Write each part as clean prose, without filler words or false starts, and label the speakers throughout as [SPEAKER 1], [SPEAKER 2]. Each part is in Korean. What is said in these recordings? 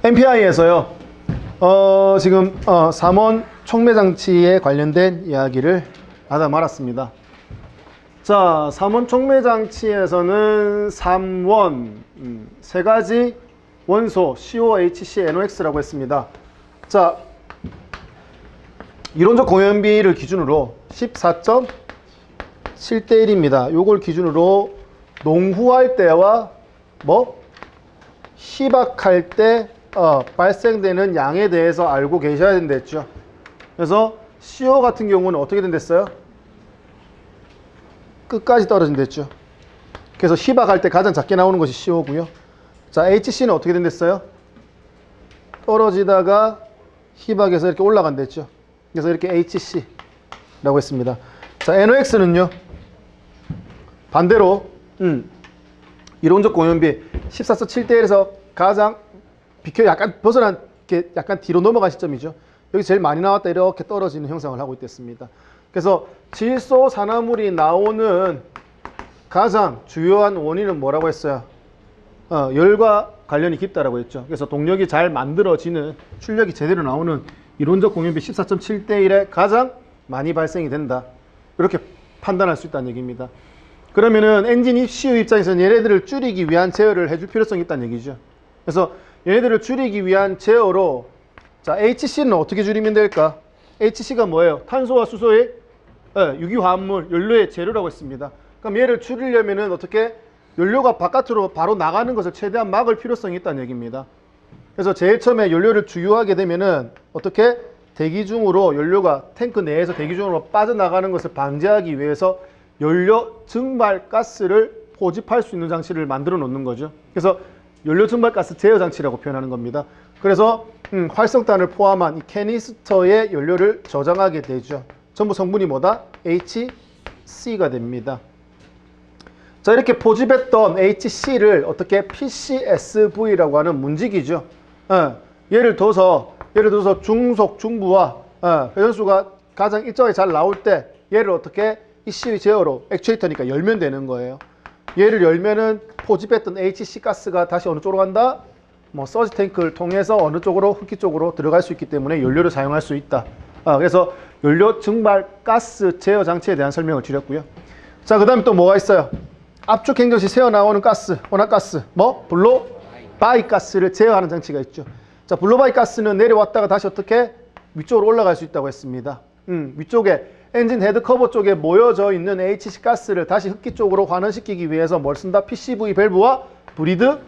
[SPEAKER 1] MPI에서요. 지금 3원 촉매장치에 관련된 이야기를 하다 말았습니다. 자, 3원 촉매장치에서는 3원 세 가지 원소 COHC, NOx라고 했습니다. 자, 이론적 공연비를 기준으로 14.7대 1입니다. 요걸 기준으로 농후할 때와 희박할 때 발생되는 양에 대해서 알고 계셔야 된다 했죠. 그래서 CO 같은 경우는 어떻게 된댔어요? 끝까지 떨어진다 했죠. 그래서 희박할 때 가장 작게 나오는 것이 CO고요. 자, HC는 어떻게 된댔어요? 떨어지다가 희박해서 이렇게 올라간다 했죠. 그래서 이렇게 HC라고 했습니다. 자, NOx는요. 반대로 이론적 공연비 14.7대 1에서 가장 약간 벗어난 게 약간 뒤로 넘어간 시점이죠. 여기 제일 많이 나왔다 이렇게 떨어지는 형상을 하고 있겠습니다. 그래서 질소 산화물이 나오는 가장 주요한 원인은 뭐라고 했어요? 열과 관련이 깊다라고 했죠. 그래서 동력이 잘 만들어지는, 출력이 제대로 나오는 이론적 공연비 14.7대 1에 가장 많이 발생이 된다. 이렇게 판단할 수 있다는 얘기입니다. 그러면은 엔진 CU 입장에서는 얘네들을 줄이기 위한 제어를 해줄 필요성이 있다는 얘기죠. 그래서 얘네들을 줄이기 위한 제어로, 자, HC는 어떻게 줄이면 될까? HC가 뭐예요? 탄소와 수소의 유기화합물, 연료의 재료라고 했습니다. 그럼 얘를 줄이려면은 어떻게? 연료가 바깥으로 바로 나가는 것을 최대한 막을 필요성이 있다는 얘기입니다. 그래서 제일 처음에 연료를 주유하게 되면은 어떻게? 대기 중으로 연료가 탱크 내에서 대기 중으로 빠져나가는 것을 방지하기 위해서 연료 증발 가스를 포집할 수 있는 장치를 만들어 놓는 거죠. 그래서 연료 증발 가스 제어 장치라고 표현하는 겁니다. 그래서 활성탄을 포함한 이 캐니스터에 연료를 저장하게 되죠. 전부 성분이 뭐다? HC가 됩니다. 자, 이렇게 포집했던 HC를 어떻게 PCSV라고 하는 문지기죠. 예를 들어서 중속, 중부와 회전수가 가장 일정하게 잘 나올 때 얘를 어떻게 이 CU 제어로 액추에이터니까 열면 되는 거예요. 얘를 열면은 포집했던 HC 가스가 다시 어느 쪽으로 간다? 서지 탱크를 통해서 어느 쪽으로? 흡기 쪽으로 들어갈 수 있기 때문에 연료를 사용할 수 있다. 그래서 연료 증발 가스 제어 장치에 대한 설명을 드렸고요. 자, 그 다음에 또 뭐가 있어요? 압축 행정 시 새어나오는 가스, 혼합가스, 블로 바이 가스를 제어하는 장치가 있죠. 자, 블로 바이 가스는 내려왔다가 다시 어떻게? 위쪽으로 올라갈 수 있다고 했습니다. 위쪽에 엔진 헤드 커버 쪽에 모여져 있는 HC 가스를 다시 흡기 쪽으로 환원시키기 위해서 뭘 쓴다? PCV 밸브와 브리드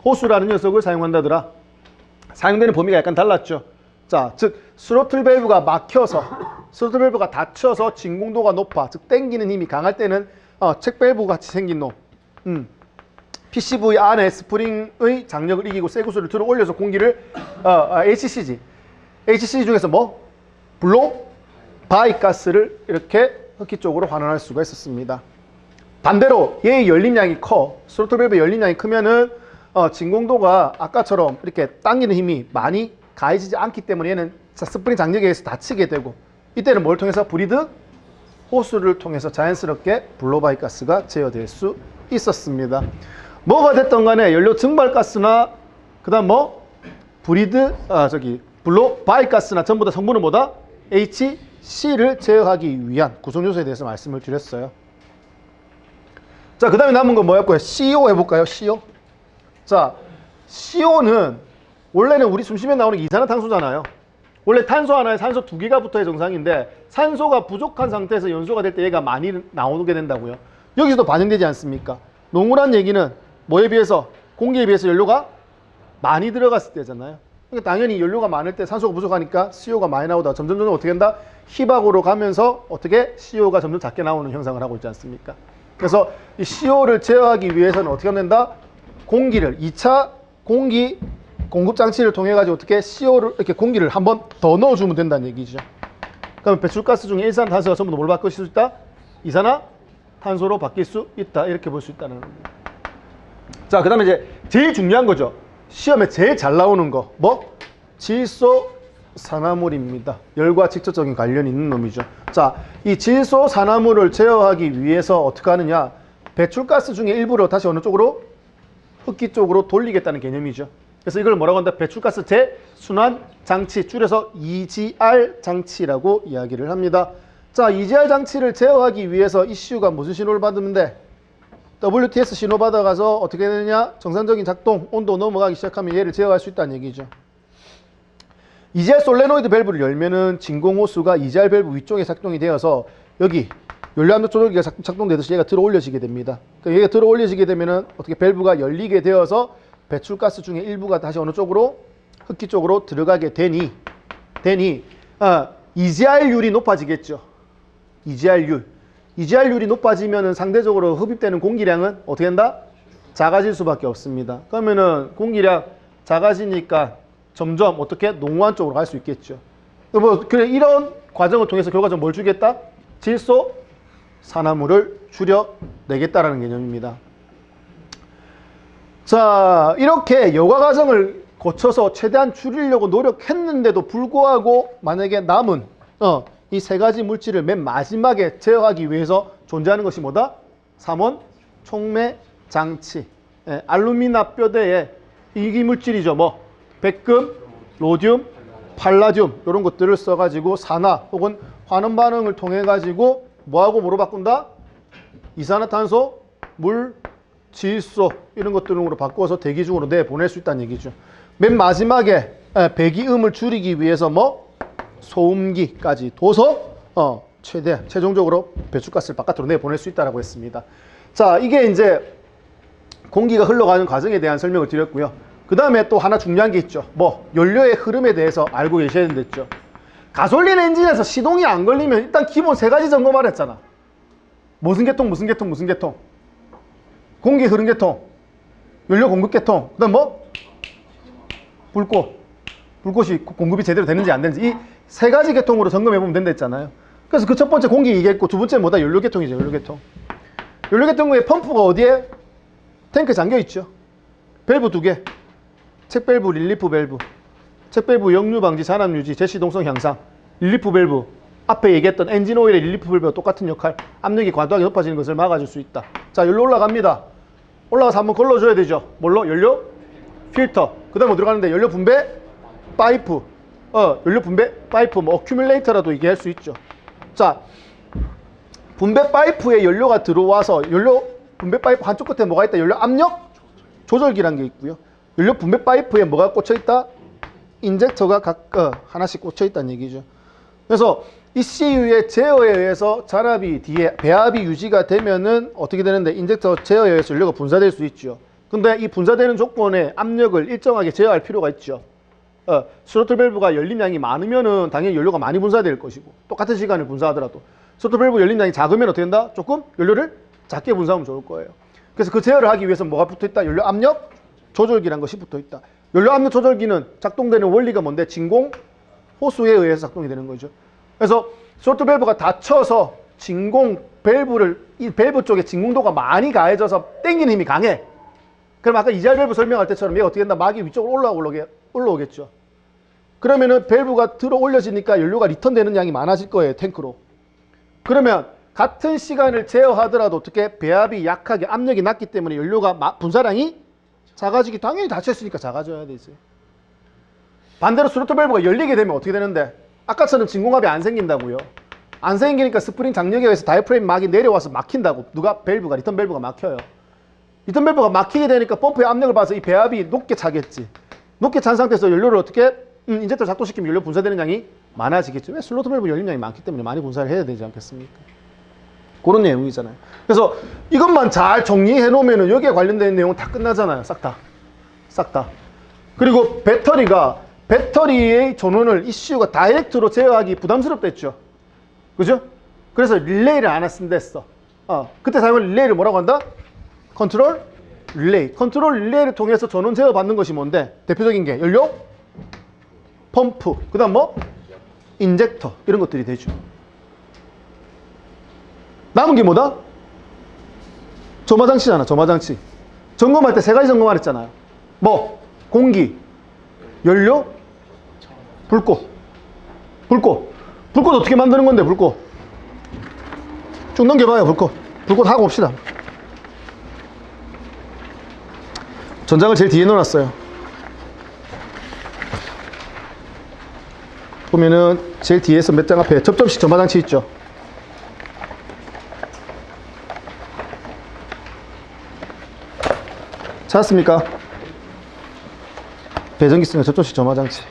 [SPEAKER 1] 호수라는 녀석을 사용한다더라. 사용되는 범위가 약간 달랐죠. 자, 즉 스로틀 밸브가 막혀서, 스로틀 밸브가 닫혀서 진공도가 높아, 즉 당기는 힘이 강할 때는 책 밸브 같이 생긴 놈, PCV 안에 스프링의 장력을 이기고 쇠구슬을 들어 올려서 공기를 HCG, HCG 중에서 블로 바이 가스를 이렇게 흡기 쪽으로 환원할 수가 있었습니다. 반대로 얘의 열림량이 커, 스로틀 밸브의 열림량이 크면은 진공도가 아까처럼 이렇게 당기는 힘이 많이 가해지지 않기 때문에 얘는 스프링 장력에 의해서 닫히게 되고, 이때는 뭘 통해서? 브리드 호수를 통해서 자연스럽게 블로바이 가스가 제어될 수 있었습니다. 뭐가 됐던 간에 연료 증발 가스나 그다음 블로바이 가스나 전부 다 성분은 뭐다? HC를 제어하기 위한 구성 요소에 대해서 말씀을 드렸어요. 자, 그 다음에 남은 건 뭐였고요? CO 해볼까요? CO. 자, CO는 원래는 우리 숨쉬면 나오는 이산화탄소잖아요. 원래 탄소 하나에 산소 2개가 붙어야 정상인데 산소가 부족한 상태에서 연소가 될 때 얘가 많이 나오게 된다고요. 여기서도 반영되지 않습니까? 농후란 얘기는 뭐에 비해서? 공기에 비해서 연료가 많이 들어갔을 때잖아요. 그러니까 당연히 연료가 많을 때 산소가 부족하니까 CO가 많이 나오다 점점 어떻게 된다? 희박으로 가면서 어떻게? CO가 점점 작게 나오는 형상을 하고 있지 않습니까? 그래서 이 CO를 제어하기 위해서는 어떻게 하면 된다? 공기를 2차 공기 공급 장치를 통해 가지고 어떻게 CO를 이렇게 공기를 한 번 더 넣어주면 된다는 얘기죠. 그러면 배출가스 중에 일산탄소가 전부 뭘 바뀔 수 있다? 이산화탄소로 바뀔 수 있다. 이렇게 볼 수 있다는 겁니다. 자, 그 다음에 이제 제일 중요한 거죠. 시험에 제일 잘 나오는 거. 질소 산화물입니다. 열과 직접적인 관련이 있는 놈이죠. 자, 이 질소 산화물을 제어하기 위해서 어떻게 하느냐? 배출가스 중에 일부를 다시 어느 쪽으로? 흡기 쪽으로 돌리겠다는 개념이죠. 그래서 이걸 뭐라고 한다? 배출가스 재순환 장치, 줄여서 EGR 장치라고 이야기를 합니다. 자, EGR 장치를 제어하기 위해서 ECU가 무슨 신호를 받으면 돼? WTS 신호 받아가서 어떻게 되느냐? 정상적인 작동, 온도 넘어가기 시작하면 얘를 제어할 수 있다는 얘기죠. EGR 솔레노이드 밸브를 열면은 진공 호스가 EGR 밸브 위쪽에 작동이 되어서 여기 연료압력 조절기가 작동되듯이 얘가 들어 올려지게 됩니다. 그러니까 얘가 들어 올려지게 되면은 어떻게 밸브가 열리게 되어서 배출가스 중에 일부가 다시 어느 쪽으로? 흡기 쪽으로 들어가게 되니 EGR율이 높아지겠죠. EGR율이 높아지면은 상대적으로 흡입되는 공기량은 어떻게 된다? 작아질 수밖에 없습니다. 그러면은 공기량 작아지니까 점점 어떻게? 농후한 쪽으로 갈 수 있겠죠. 그래, 이런 과정을 통해서 결과적으로 뭘 주겠다? 질소 산화물을 줄여내겠다라는 개념입니다. 자, 이렇게 여과 과정을 거쳐서 최대한 줄이려고 노력했는데도 불구하고 만약에 남은 이 세 가지 물질을 맨 마지막에 제어하기 위해서 존재하는 것이 뭐다? 3원 촉매 장치. 알루미나 뼈대에 이기물질이죠. 뭐 백금, 로듐, 팔라듐 이런 것들을 써가지고 산화 혹은 환원 반응을 통해 가지고 뭐하고 뭐로 바꾼다? 이산화탄소, 물, 질소 이런 것들로 바꿔서 대기 중으로 내보낼 수 있다는 얘기죠. 맨 마지막에 배기음을 줄이기 위해서 뭐 소음기까지 둬서 최종적으로 배출가스를 바깥으로 내보낼 수 있다고 했습니다. 자, 이게 이제 공기가 흘러가는 과정에 대한 설명을 드렸고요. 그 다음에 또 하나 중요한 게 있죠. 뭐 연료의 흐름에 대해서 알고 계셔야 된댔죠. 가솔린 엔진에서 시동이 안 걸리면 일단 기본 세 가지 점검을 했잖아. 무슨 계통, 무슨 계통, 무슨 계통. 공기 흐름 계통, 연료 공급 계통, 그 다음 뭐? 불꽃이 공급이 제대로 되는지 안 되는지 이 세 가지 계통으로 점검해 보면 된다 했잖아요. 그래서 그 첫 번째 공기 얘기했고 두 번째는 뭐다? 연료 계통이죠. 연료 계통. 연료 계통의 펌프가 어디에? 탱크 잠겨 있죠. 밸브 두 개. 책 밸브, 릴리프 밸브. 책 밸브 역류 방지, 산압 유지, 제시동성 향상. 릴리프 밸브. 앞에 얘기했던 엔진 오일의 릴리프 밸브와 똑같은 역할. 압력이 과도하게 높아지는 것을 막아줄 수 있다. 자, 연료 올라갑니다. 올라가서 한번 걸러줘야 되죠. 뭘로? 연료 필터. 그 다음 어디로 가는데? 연료 분배 파이프. 연료 분배 파이프, 뭐 어큐뮬레이터라도 얘기할 수 있죠. 자, 분배 파이프에 연료가 들어와서 연료 분배 파이프 한쪽 끝에 뭐가 있다? 연료 압력 조절기란 게 있고요. 연료 분배 파이프에 뭐가 꽂혀 있다? 인젝터가 각 하나씩 꽂혀 있다는 얘기죠. 그래서 ECU의 제어에 의해서 잔압이 뒤에 배압이 유지가 되면은 어떻게 되는데 인젝터 제어에 의해서 연료가 분사될 수 있죠. 근데 이 분사되는 조건에 압력을 일정하게 제어할 필요가 있죠. 스로틀 밸브가 열림량이 많으면은 당연히 연료가 많이 분사될 것이고 똑같은 시간을 분사하더라도 스로틀 밸브 열림량이 작으면 어떻게 된다? 조금 연료를 작게 분사하면 좋을 거예요. 그래서 그 제어를 하기 위해서 뭐가 붙어 있다? 연료 압력 조절기란 것이 붙어 있다. 연료 압력 조절기는 작동되는 원리가 뭔데? 진공 호수에 의해서 작동이 되는 거죠. 그래서 스로틀 밸브가 닫혀서 진공 밸브를 이 밸브 쪽에 진공도가 많이 가해져서 당기는 힘이 강해. 그럼 아까 EGR 밸브 설명할 때처럼 얘가 어떻게 된다? 막이 위쪽으로 올라오겠죠. 그러면은 밸브가 들어 올려지니까 연료가 리턴되는 양이 많아질 거예요. 탱크로. 그러면 같은 시간을 제어하더라도 어떻게 배압이 약하게 압력이 낮기 때문에 연료가 분사량이 작아지기 당연히 닫혀있으니까 작아져야 되지. 반대로 스로틀 밸브가 열리게 되면 어떻게 되는데? 아까처럼 진공압이 안 생긴다고요. 안 생기니까 스프링 장력에 의해서 다이프레임 막이 내려와서 막힌다고. 누가? 밸브가, 리턴 밸브가 막혀요. 리턴 밸브가 막히게 되니까 펌프의 압력을 봐서 이 배압이 높게 차겠지. 높게 찬 상태에서 연료를 어떻게? 인젝터를 작동시키면 연료 분사되는 양이 많아지겠죠. 왜? 슬로틀 밸브 열림량이 많기 때문에 많이 분사를 해야 되지 않겠습니까? 그런 내용이잖아요. 그래서 이것만 잘 정리해 놓으면 여기에 관련된 내용은 다 끝나잖아요. 싹 다. 그리고 배터리의 전원을 ECU가 다이렉트로 제어하기 부담스럽다 했죠. 그죠? 그래서 릴레이를 안 쓴다 했어. 그때 사용한 릴레이를 뭐라고 한다? 컨트롤 릴레이. 컨트롤 릴레이를 통해서 전원 제어 받는 것이 뭔데? 대표적인 게 연료, 펌프, 그 다음 뭐? 인젝터 이런 것들이 되죠. 남은 게 뭐다? 점화장치잖아. 점화장치. 점검할 때 세 가지 점검을 했잖아요. 뭐? 공기, 연료, 불꽃. 불꽃 어떻게 만드는 건데? 불꽃 쭉 넘겨봐요. 불꽃 하고 옵시다. 전장을 제일 뒤에 놓았어요. 보면은 제일 뒤에서 몇 장 앞에 접점식 점화장치 있죠. 찾았습니까? 배전기성의 접점식 점화장치.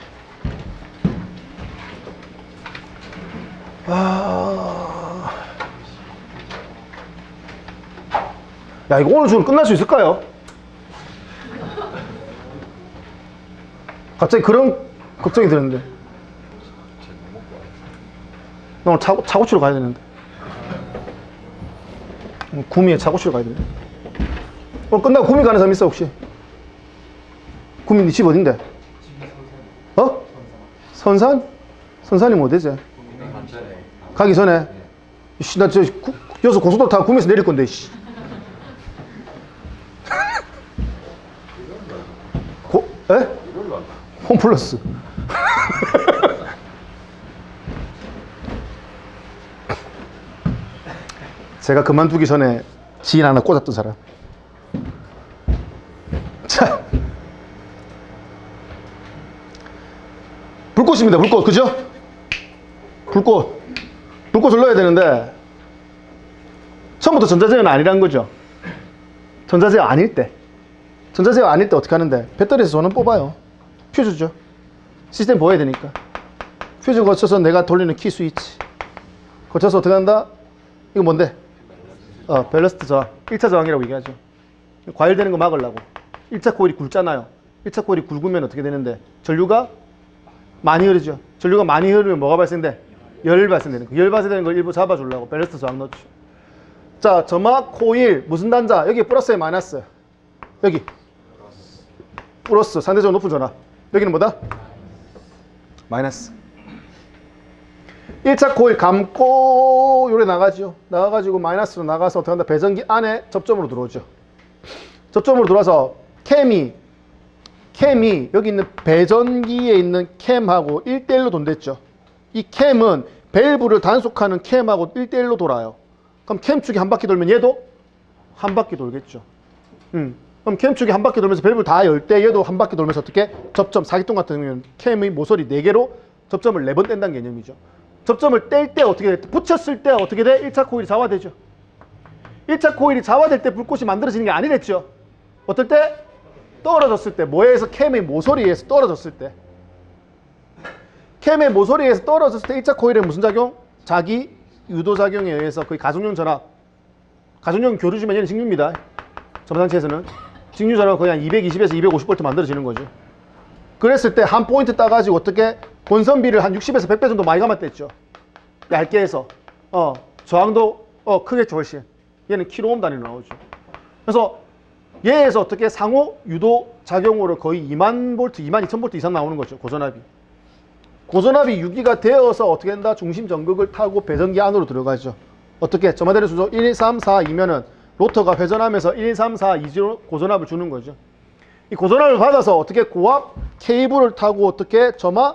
[SPEAKER 1] 야, 이거 오늘 중으로 끝날 수 있을까요? 갑자기 그런 걱정이 드는데. 나 오늘 차고치러 가야 되는데. 구미에 차고치러 가야 되는데. 오늘 끝나고 구미 가는 사람 있어, 혹시? 구미 네 집 어딘데? 어? 선산? 선산이 뭐 되지? 가기 전에? 씨, 나 여기서 고속도로 타고 구미에서 내릴 건데, 씨. 에? 홈플러스. 제가 그만두기 전에 지인 하나 꽂았던 사람. 자, 불꽃입니다. 불꽃, 그죠? 불꽃을 넣어야 되는데 처음부터 전자제어는 아니란 거죠. 전자제어 아닐 때 어떻게 하는데, 배터리에서 전원 뽑아요. 퓨즈죠. 시스템 보여야 되니까. 퓨즈 거쳐서 내가 돌리는 키 스위치 거쳐서 어떻게 한다? 이거 뭔데? 밸러스트 저항. 1차 저항이라고 얘기하죠. 과열되는 거 막으려고. 1차 코일이 굵잖아요. 1차 코일이 굵으면 어떻게 되는데? 전류가 많이 흐르죠. 전류가 많이 흐르면 뭐가 발생돼? 열 발생되는 거. 열 발생되는 걸 일부 잡아주려고 밸러스트 저항 넣죠. 자, 점화 코일 무슨 단자? 여기 플러스에 마이너스. 여기 플러스, 상대적으로 높은 전압. 여기는 뭐다? 마이너스. 1차 코일 감고 요래 나가죠. 나가가지고 마이너스로 나가서 어떻게 한다? 배전기 안에 접점으로 들어오죠. 접점으로 들어와서 캠이 여기 있는 배전기에 있는 캠하고 1대1로 돈댔죠. 이 캠은 밸브를 단속하는 캠하고 1대1로 돌아요. 그럼 캠축이 한 바퀴 돌면 얘도 한 바퀴 돌겠죠. 그럼 캠축이 한 바퀴 돌면서 밸브를 다 열 때 얘도 한 바퀴 돌면서 어떻게? 접점, 사기통 같은 경우는 캠의 모서리 4개로 접점을 4번 뗀다는 개념이죠. 접점을 뗄 때 어떻게 돼? 붙였을 때 어떻게 돼? 1차 코일이 자화되죠. 1차 코일이 자화될 때 불꽃이 만들어지는 게 아니랬죠. 어떨 때? 떨어졌을 때. 뭐에서? 캠의 모서리에서 떨어졌을 때. 캠의 모서리에서 떨어졌을 때 1차 코일에 무슨 작용? 자기 유도작용에 의해서 거의 가정용 전압. 가정용 교류지만 얘는 직류입니다. 점화장치에서는. 직류 전압은 거의 한 220에서 250V 만들어지는 거죠. 그랬을 때 한 포인트 따가지고 어떻게 본선비를 한 60에서 100배 정도 많이 감았댔죠. 얇게 해서. 저항도 크겠죠, 훨씬. 얘는 킬로옴 단위로 나오죠. 그래서 얘에서 어떻게 상호 유도 작용으로 거의 2만 볼트, 22,000V 이상 나오는 거죠, 고전압이. 고전압이 유기가 되어서 어떻게 된다? 중심 전극을 타고 배전기 안으로 들어가죠. 어떻게? 점화되는 수조 1, 3, 4, 2면은 로터가 회전하면서 1, 3, 4, 2로 고전압을 주는 거죠. 이 고전압을 받아서 어떻게 고압 케이블을 타고 어떻게 점화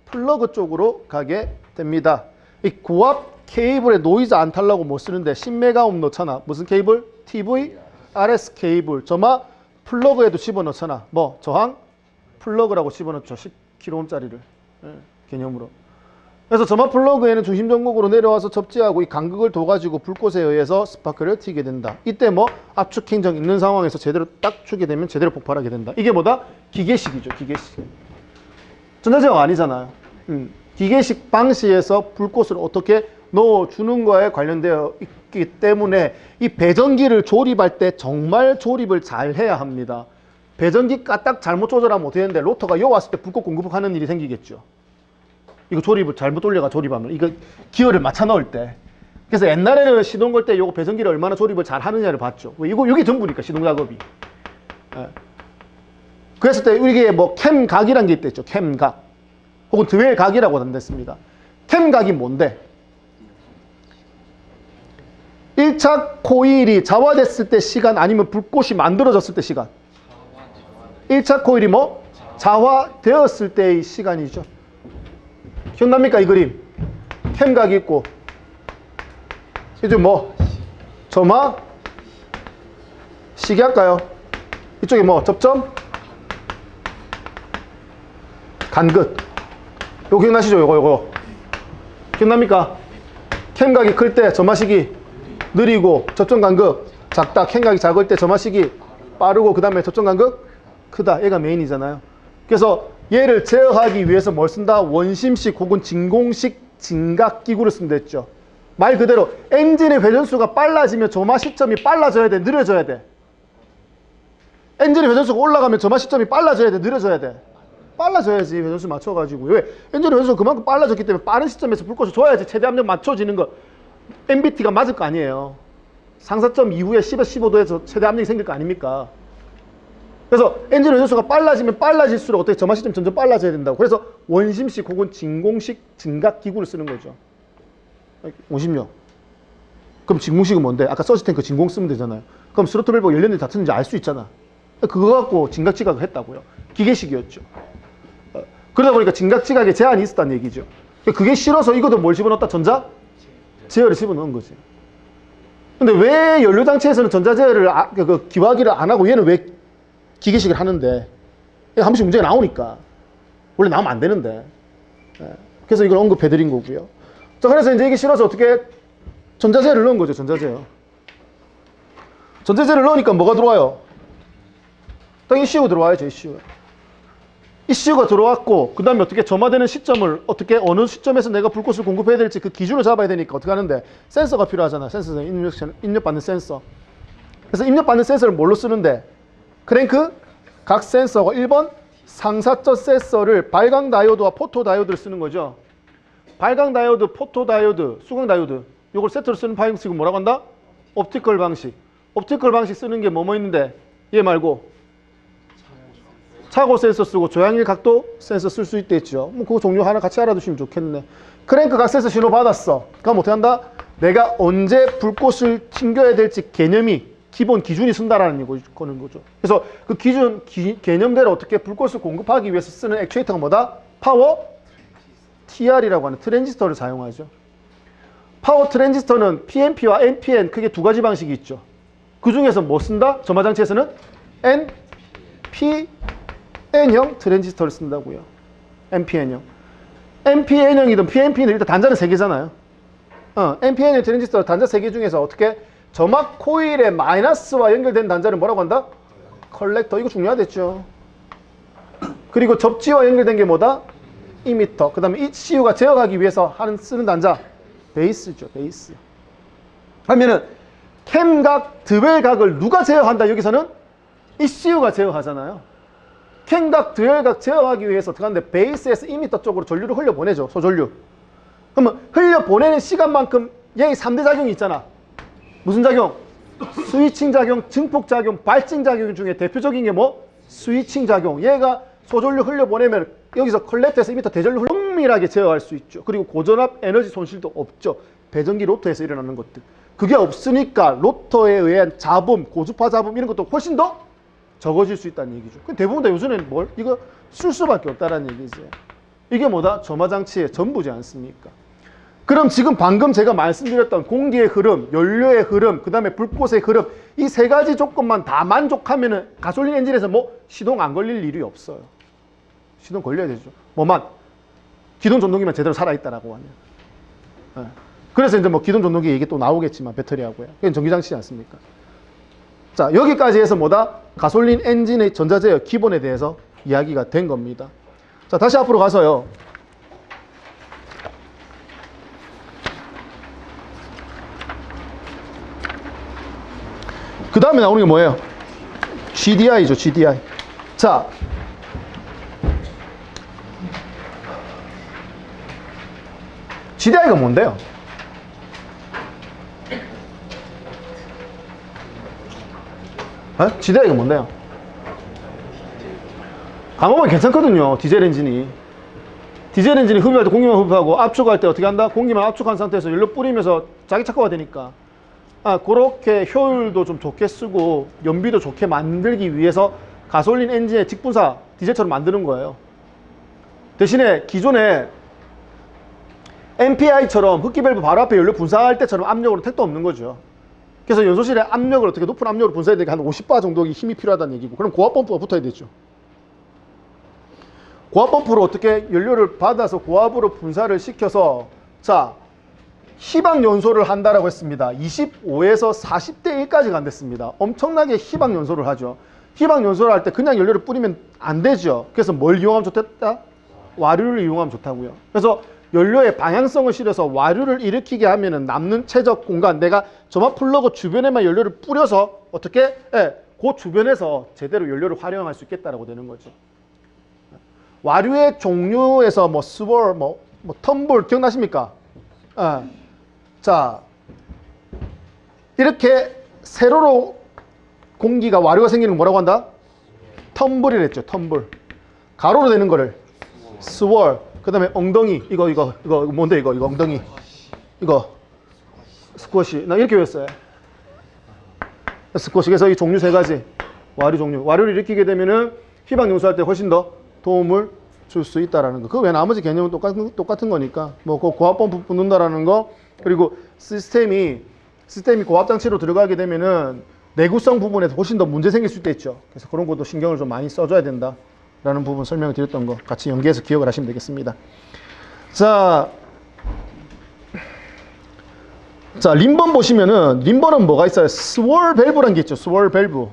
[SPEAKER 1] 플러그 쪽으로 가게 됩니다. 이 고압 케이블에 노이즈 안 탈라고 못 쓰는데 10메가옴 넣잖아. 무슨 케이블? TV, RS 케이블. 점화 플러그에도 집어넣잖아. 뭐 저항 플러그라고 집어넣죠. 10kΩ짜리를 개념으로. 그래서 점화 플러그에는 중심 전극으로 내려와서 접지하고 이 간극을 둬가지고 불꽃에 의해서 스파크를 튀게 된다. 이때 뭐 압축 행정 있는 상황에서 제대로 딱 주게 되면 제대로 폭발하게 된다. 이게 뭐다? 기계식이죠. 기계식. 전자제어가 아니잖아요. 기계식 방식에서 불꽃을 어떻게 넣어주는 거에 관련되어 있기 때문에 이 배전기를 조립할 때 정말 조립을 잘 해야 합니다. 배전기가 딱 잘못 조절하면 어떻게 되는데 로터가 요 왔을 때 불꽃 공급하는 일이 생기겠죠. 이거 조립을 잘못 돌려가 조립하면 이거 기어를 맞춰 넣을 때. 그래서 옛날에는 시동 걸 때 요거 배전기를 얼마나 조립을 잘 하느냐를 봤죠. 이게 전부니까 시동 작업이. 그랬을 때 이게 뭐 캠각이란 게 있댔죠. 캠각. 혹은 드웰각이라고 한댔습니다. 캠각이 뭔데? 1차 코일이 자화됐을 때 시간 아니면 불꽃이 만들어졌을 때 시간. 1차 코일이 뭐? 자화되었을 때의 시간이죠. 기억납니까 이 그림? 캠각이 있고 이제 뭐? 점화? 시계 할까요? 이쪽에 뭐? 접점? 간극. 요거 기억나시죠? 요거 기억납니까? 캔각이 클 때 점화식이 느리고 접점 간극 작다. 캔각이 작을 때 점화식이 빠르고 그 다음에 접점 간극 크다. 얘가 메인이잖아요. 그래서 얘를 제어하기 위해서 뭘 쓴다? 원심식 혹은 진공식 진각기구를 쓴다 했죠. 말 그대로 엔진의 회전수가 빨라지면 점화 시점이 빨라져야 돼? 느려져야 돼? 엔진의 회전수가 올라가면 점화 시점이 빨라져야 돼? 느려져야 돼? 빨라져야지. 회전수 맞춰가지고. 왜? 엔진의 회전수가 그만큼 빨라졌기 때문에 빠른 시점에서 불꽃을 줘야지 최대 압력 맞춰지는 거. MBT가 맞을 거 아니에요. 상사점 이후에 10에서 15도에서 최대 압력이 생길 거 아닙니까? 그래서 엔진의 회전수가 빨라지면 빨라질수록 어떻게 점화 시점이 점점 빨라져야 된다고. 그래서 원심식 혹은 진공식 진각기구를 쓰는 거죠. 원심력. 그럼 진공식은 뭔데? 아까 서지탱크 진공 쓰면 되잖아요. 그럼 스로틀 밸브가 열렸는지 닫혔는지 알 수 있잖아. 그거 갖고 진각지각을 했다고요. 기계식이었죠. 그러다 보니까 진각지각에 제한이 있었다는 얘기죠. 그게 싫어서 이것도 뭘 집어넣었다? 전자? 제어를 집어넣은 거지. 근데 왜 연료장치에서는 전자제어를 기화기를 안 하고 얘는 왜 기계식을 하는데? 한 번씩 문제가 나오니까. 원래 나오면 안 되는데. 그래서 이걸 언급해드린 거고요. 자, 그래서 이제 이게 싫어서 어떻게 전자제어를 넣은 거죠. 전자제어. 전자제어를 넣으니까 뭐가 들어와요? 딱 ECU가 들어와야죠. ECU가 들어왔고 그 다음에 어떻게 점화되는 시점을 어떻게 어느 시점에서 내가 불꽃을 공급해야 될지 그 기준을 잡아야 되니까 어떻게 하는데 센서가 필요하잖아. 센서는 입력받는 센서. 그래서 입력받는 센서를 뭘로 쓰는데 크랭크 각 센서가 1번 상사적 센서를 발광 다이오드와 포토 다이오드를 쓰는 거죠. 발광 다이오드, 포토 다이오드, 수광 다이오드 요걸 세트로 쓰는 방식은 뭐라고 한다? 옵티컬 방식. 옵티컬 방식 쓰는 게 뭐뭐 있는데 얘 말고 차고 센서 쓰고 조향일 각도 센서 쓸 수 있겠죠. 뭐 그거 종류 하나 같이 알아두시면 좋겠네. 크랭크 각 센서 신호 받았어. 그럼 어떻게 한다? 내가 언제 불꽃을 튕겨야 될지 개념이 기본 기준이 쓴다라는 거는 거죠. 그래서 그 기준 개념대로 어떻게 불꽃을 공급하기 위해서 쓰는 액추에이터가 뭐다? 파워 TR이라고 하는 트랜지스터를 사용하죠. 파워 트랜지스터는 PNP와 NPN 크게 두 가지 방식이 있죠. 그 중에서 뭐 쓴다? 점화장치에서는 NPN형 트랜지스터를 쓴다고요. NPN형. NPN형이든 PNP는 일단 단자는 3개잖아요. NPN형 트랜지스터 단자 3개 중에서 어떻게 점화 코일의 마이너스와 연결된 단자를 뭐라고 한다? 컬렉터. 이거 중요하겠죠. 그리고 접지와 연결된 게 뭐다? 이미터. 그 다음에 ECU가 제어하기 위해서 쓰는 단자 베이스죠. 베이스. 하면은 캠각, 드웰각을 누가 제어한다? 여기서는 ECU가 제어하잖아요. 캠각, 드웰각 제어하기 위해서 어떻게 하는데 베이스에서 이미터 쪽으로 전류를 흘려보내죠. 소전류. 그러면 흘려보내는 시간만큼 얘의 3대 작용이 있잖아. 무슨 작용? 스위칭 작용, 증폭 작용, 발진 작용 중에 대표적인 게 뭐? 스위칭 작용. 얘가 소전류 흘려보내면 여기서 컬렉터에서 이미터 대전류 은밀하게 제어할 수 있죠. 그리고 고전압 에너지 손실도 없죠. 배전기 로터에서 일어나는 것들. 그게 없으니까 로터에 의한 잡음, 고주파 잡음 이런 것도 훨씬 더 적어질 수 있다는 얘기죠. 대부분 다 요즘에는 뭘? 이거 쓸 수밖에 없다는 얘기지. 이게 뭐다? 점화장치의 전부지 않습니까? 그럼 지금 방금 제가 말씀드렸던 공기의 흐름, 연료의 흐름, 그 다음에 불꽃의 흐름 이 세 가지 조건만 다 만족하면은 가솔린 엔진에서 뭐 시동 안 걸릴 일이 없어요. 시동 걸려야 되죠. 뭐만 기존 전동기만 제대로 살아있다라고 하면. 네. 그래서 이제 뭐 기존 전동기 얘기 또 나오겠지만 배터리하고요. 그게 전기장치지 않습니까? 자, 여기까지 해서 뭐다? 가솔린 엔진의 전자제어 기본에 대해서 이야기가 된 겁니다. 자, 다시 앞으로 가서요. 그 다음에 나오는 게 뭐예요? GDI죠, GDI. 자, GDI가 뭔데요? GDI가 뭔데요? 가보면 괜찮거든요. 디젤 엔진이 흡입할 때 공기만 흡입하고 압축할 때 어떻게 한다? 공기만 압축한 상태에서 연료 뿌리면서 자기 착화가 되니까 그렇게 효율도 좀 좋게 쓰고 연비도 좋게 만들기 위해서 가솔린 엔진의 직분사 디젤처럼 만드는 거예요. 대신에 기존에 MPI처럼 흡기 밸브 바로 앞에 연료 분사할 때처럼 압력으로 택도 없는 거죠. 그래서 연소실에 압력을 어떻게 높은 압력으로 분사해야 되니까 한 50바 정도의 힘이 필요하다는 얘기고, 그럼 고압 펌프가 붙어야 되죠. 고압 펌프로 어떻게 연료를 받아서 고압으로 분사를 시켜서 자 희박 연소를 한다라고 했습니다. 25에서 40대 1까지 간댔습니다. 엄청나게 희박 연소를 하죠. 희박 연소를 할 때 그냥 연료를 뿌리면 안 되죠. 그래서 뭘 이용하면 좋겠다? 와류를 이용하면 좋다고요. 그래서 연료의 방향성을 실어서 와류를 일으키게 하면은 남는 최적 공간, 내가 점화 플러그 주변에만 연료를 뿌려서 어떻게? 그 주변에서 제대로 연료를 활용할 수 있겠다라고 되는 거죠. 와류의 종류에서 뭐 스월, 뭐 텀블 기억나십니까? 자, 이렇게 세로로 공기가 와류가 생기는 거 뭐라고 한다? 텀블이랬죠. 텀블. 가로로 되는 거를 스월. 그 다음에 엉덩이. 이거 뭔데 이거 엉덩이. 이거 스쿼시. 나 이렇게 외웠어요. 스쿼시. 그래서 이 종류 세 가지. 와류 종류. 와류를 일으키게 되면은 희박 용수할 때 훨씬 더 도움을 줄 수 있다라는 거. 그 외 나머지 개념은 똑같은 거니까. 뭐 그 고압 펌프 붙는다라는 거. 그리고 시스템이 고압 장치로 들어가게 되면은 내구성 부분에서 훨씬 더 문제 생길 수도 있죠. 그래서 그런 것도 신경을 좀 많이 써줘야 된다라는 부분 설명을 드렸던 거 같이 연계해서 기억을 하시면 되겠습니다. 자, 림번 보시면은 림번은 뭐가 있어요? 스월 밸브라는 게 있죠. 스월 밸브.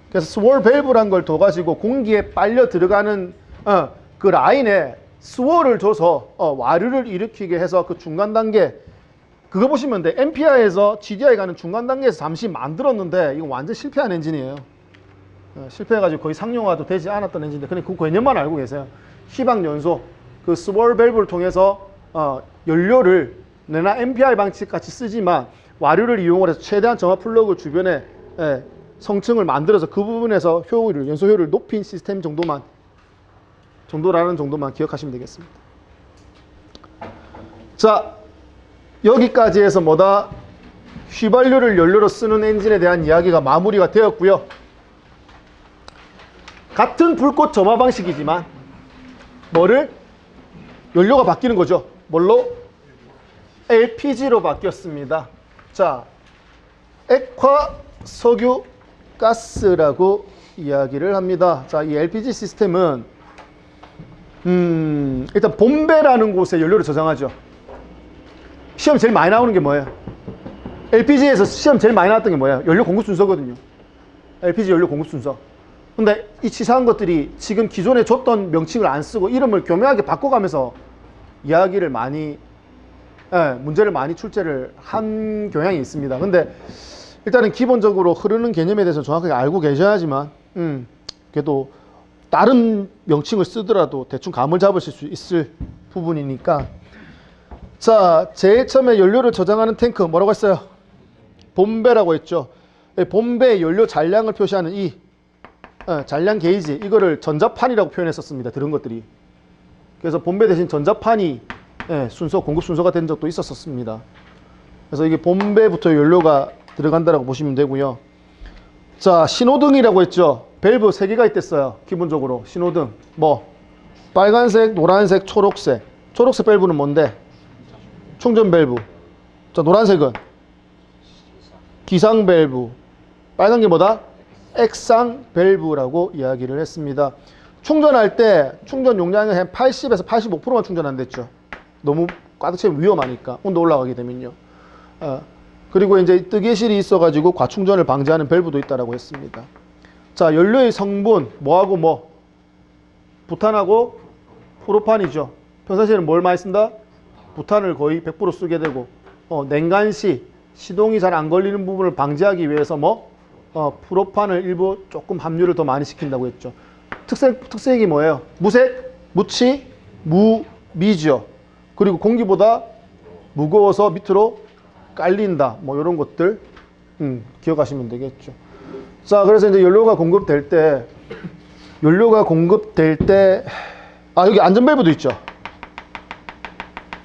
[SPEAKER 1] 그래서 스월 밸브란 걸 둬가지고 공기에 빨려 들어가는 그 라인에 스월을 줘서 와류를 일으키게 해서 그 중간 단계 그거 보시면 돼. MPI에서 GDI 가는 중간 단계에서 잠시 만들었는데 이거 완전 실패한 엔진이에요. 실패해가지고 거의 상용화도 되지 않았던 엔진인데 그냥 그 개념만 알고 계세요. 희박 연소 그 스월 밸브를 통해서 연료를 내나 MPI 방식 같이 쓰지만 와류를 이용을 해서 최대한 점화 플러그 주변에 성층을 만들어서 그 부분에서 효율을 연소 효율을 높인 시스템 정도라는 정도만 기억하시면 되겠습니다. 자, 여기까지 해서 뭐다? 휘발유를 연료로 쓰는 엔진에 대한 이야기가 마무리가 되었고요. 같은 불꽃 점화 방식이지만 뭐를? 연료가 바뀌는 거죠. 뭘로? LPG로 바뀌었습니다. 자, 액화 석유 가스라고 이야기를 합니다. 자, 이 LPG 시스템은 일단 본배라는 곳에 연료를 저장하죠. 시험 제일 많이 나오는 게 뭐예요? LPG에서 시험 제일 많이 나왔던 게 뭐예요? 연료 공급 순서거든요. LPG 연료 공급 순서. 근데 이 치사한 것들이 지금 기존에 줬던 명칭을 안 쓰고 이름을 교묘하게 바꿔가면서 이야기를 많이 문제를 많이 출제를 한 경향이 있습니다. 근데 일단은 기본적으로 흐르는 개념에 대해서 정확하게 알고 계셔야지만 그래도 다른 명칭을 쓰더라도 대충 감을 잡으실 수 있을 부분이니까. 자, 제일 처음에 연료를 저장하는 탱크 뭐라고 했어요? 본배라고 했죠. 본배 연료 잔량을 표시하는 이 잔량 게이지, 이거를 전자판이라고 표현했었습니다. 들은 것들이. 그래서 본배 대신 전자판이 공급 순서가 된 적도 있었습니다. 그래서 이게 본배부터 연료가 들어간다라고 보시면 되고요. 자, 신호등이라고 했죠. 밸브 3개가 있댔어요. 기본적으로 신호등 뭐 빨간색, 노란색, 초록색. 초록색 밸브는 뭔데? 충전 밸브. 자, 노란색은 기상 밸브. 빨간 게 뭐다? 액상 밸브라고 이야기를 했습니다. 충전할 때 충전 용량은 한 80에서 85%만 충전한댔죠. 너무 가득 채우면 위험하니까 온도 올라가게 되면요. 그리고 이제 뜨개실이 있어가지고 과충전을 방지하는 밸브도 있다라고 했습니다. 자, 연료의 성분 뭐하고 뭐? 부탄하고 프로판이죠. 평상시에는 뭘 많이 쓴다? 부탄을 거의 100% 쓰게 되고 냉간 시 시동이 잘 안 걸리는 부분을 방지하기 위해서 뭐 프로판을 일부 조금 함유를 더 많이 시킨다고 했죠. 특색이 뭐예요? 무색, 무치, 무미죠. 그리고 공기보다 무거워서 밑으로 깔린다. 뭐 이런 것들 기억하시면 되겠죠. 자, 그래서 이제 연료가 공급될 때 여기 안전밸브도 있죠.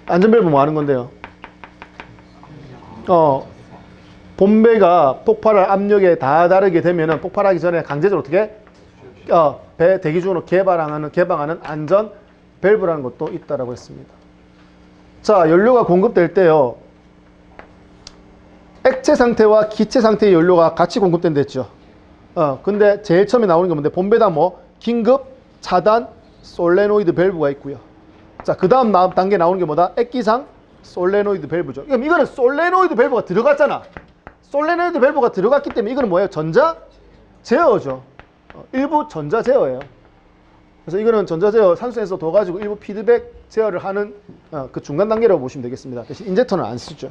[SPEAKER 1] 안전밸브 뭐 하는 건데요? 본배가 폭발할 압력에 다다르게 되면은 폭발하기 전에 강제적으로 어떻게 배 대기 중으로 개방하는 안전 밸브라는 것도 있다라고 했습니다. 자, 연료가 공급될 때요. 액체 상태와 기체 상태의 연료가 같이 공급된다 했죠. 근데 제일 처음에 나오는 게 뭔데? 본배다 뭐 긴급 차단 솔레노이드 밸브가 있고요. 자, 그 다음 단계 나오는 게 뭐다? 액기상 솔레노이드 밸브죠. 그럼 이거는 솔레노이드 밸브가 들어갔잖아. 솔레노이드 밸브가 들어갔기 때문에 이거는 뭐예요? 전자 제어죠. 일부 전자 제어예요. 그래서 이거는 전자 제어 산소에서 더 가지고 일부 피드백 제어를 하는 그 중간 단계라고 보시면 되겠습니다. 대신 인젝터는 안 쓰죠.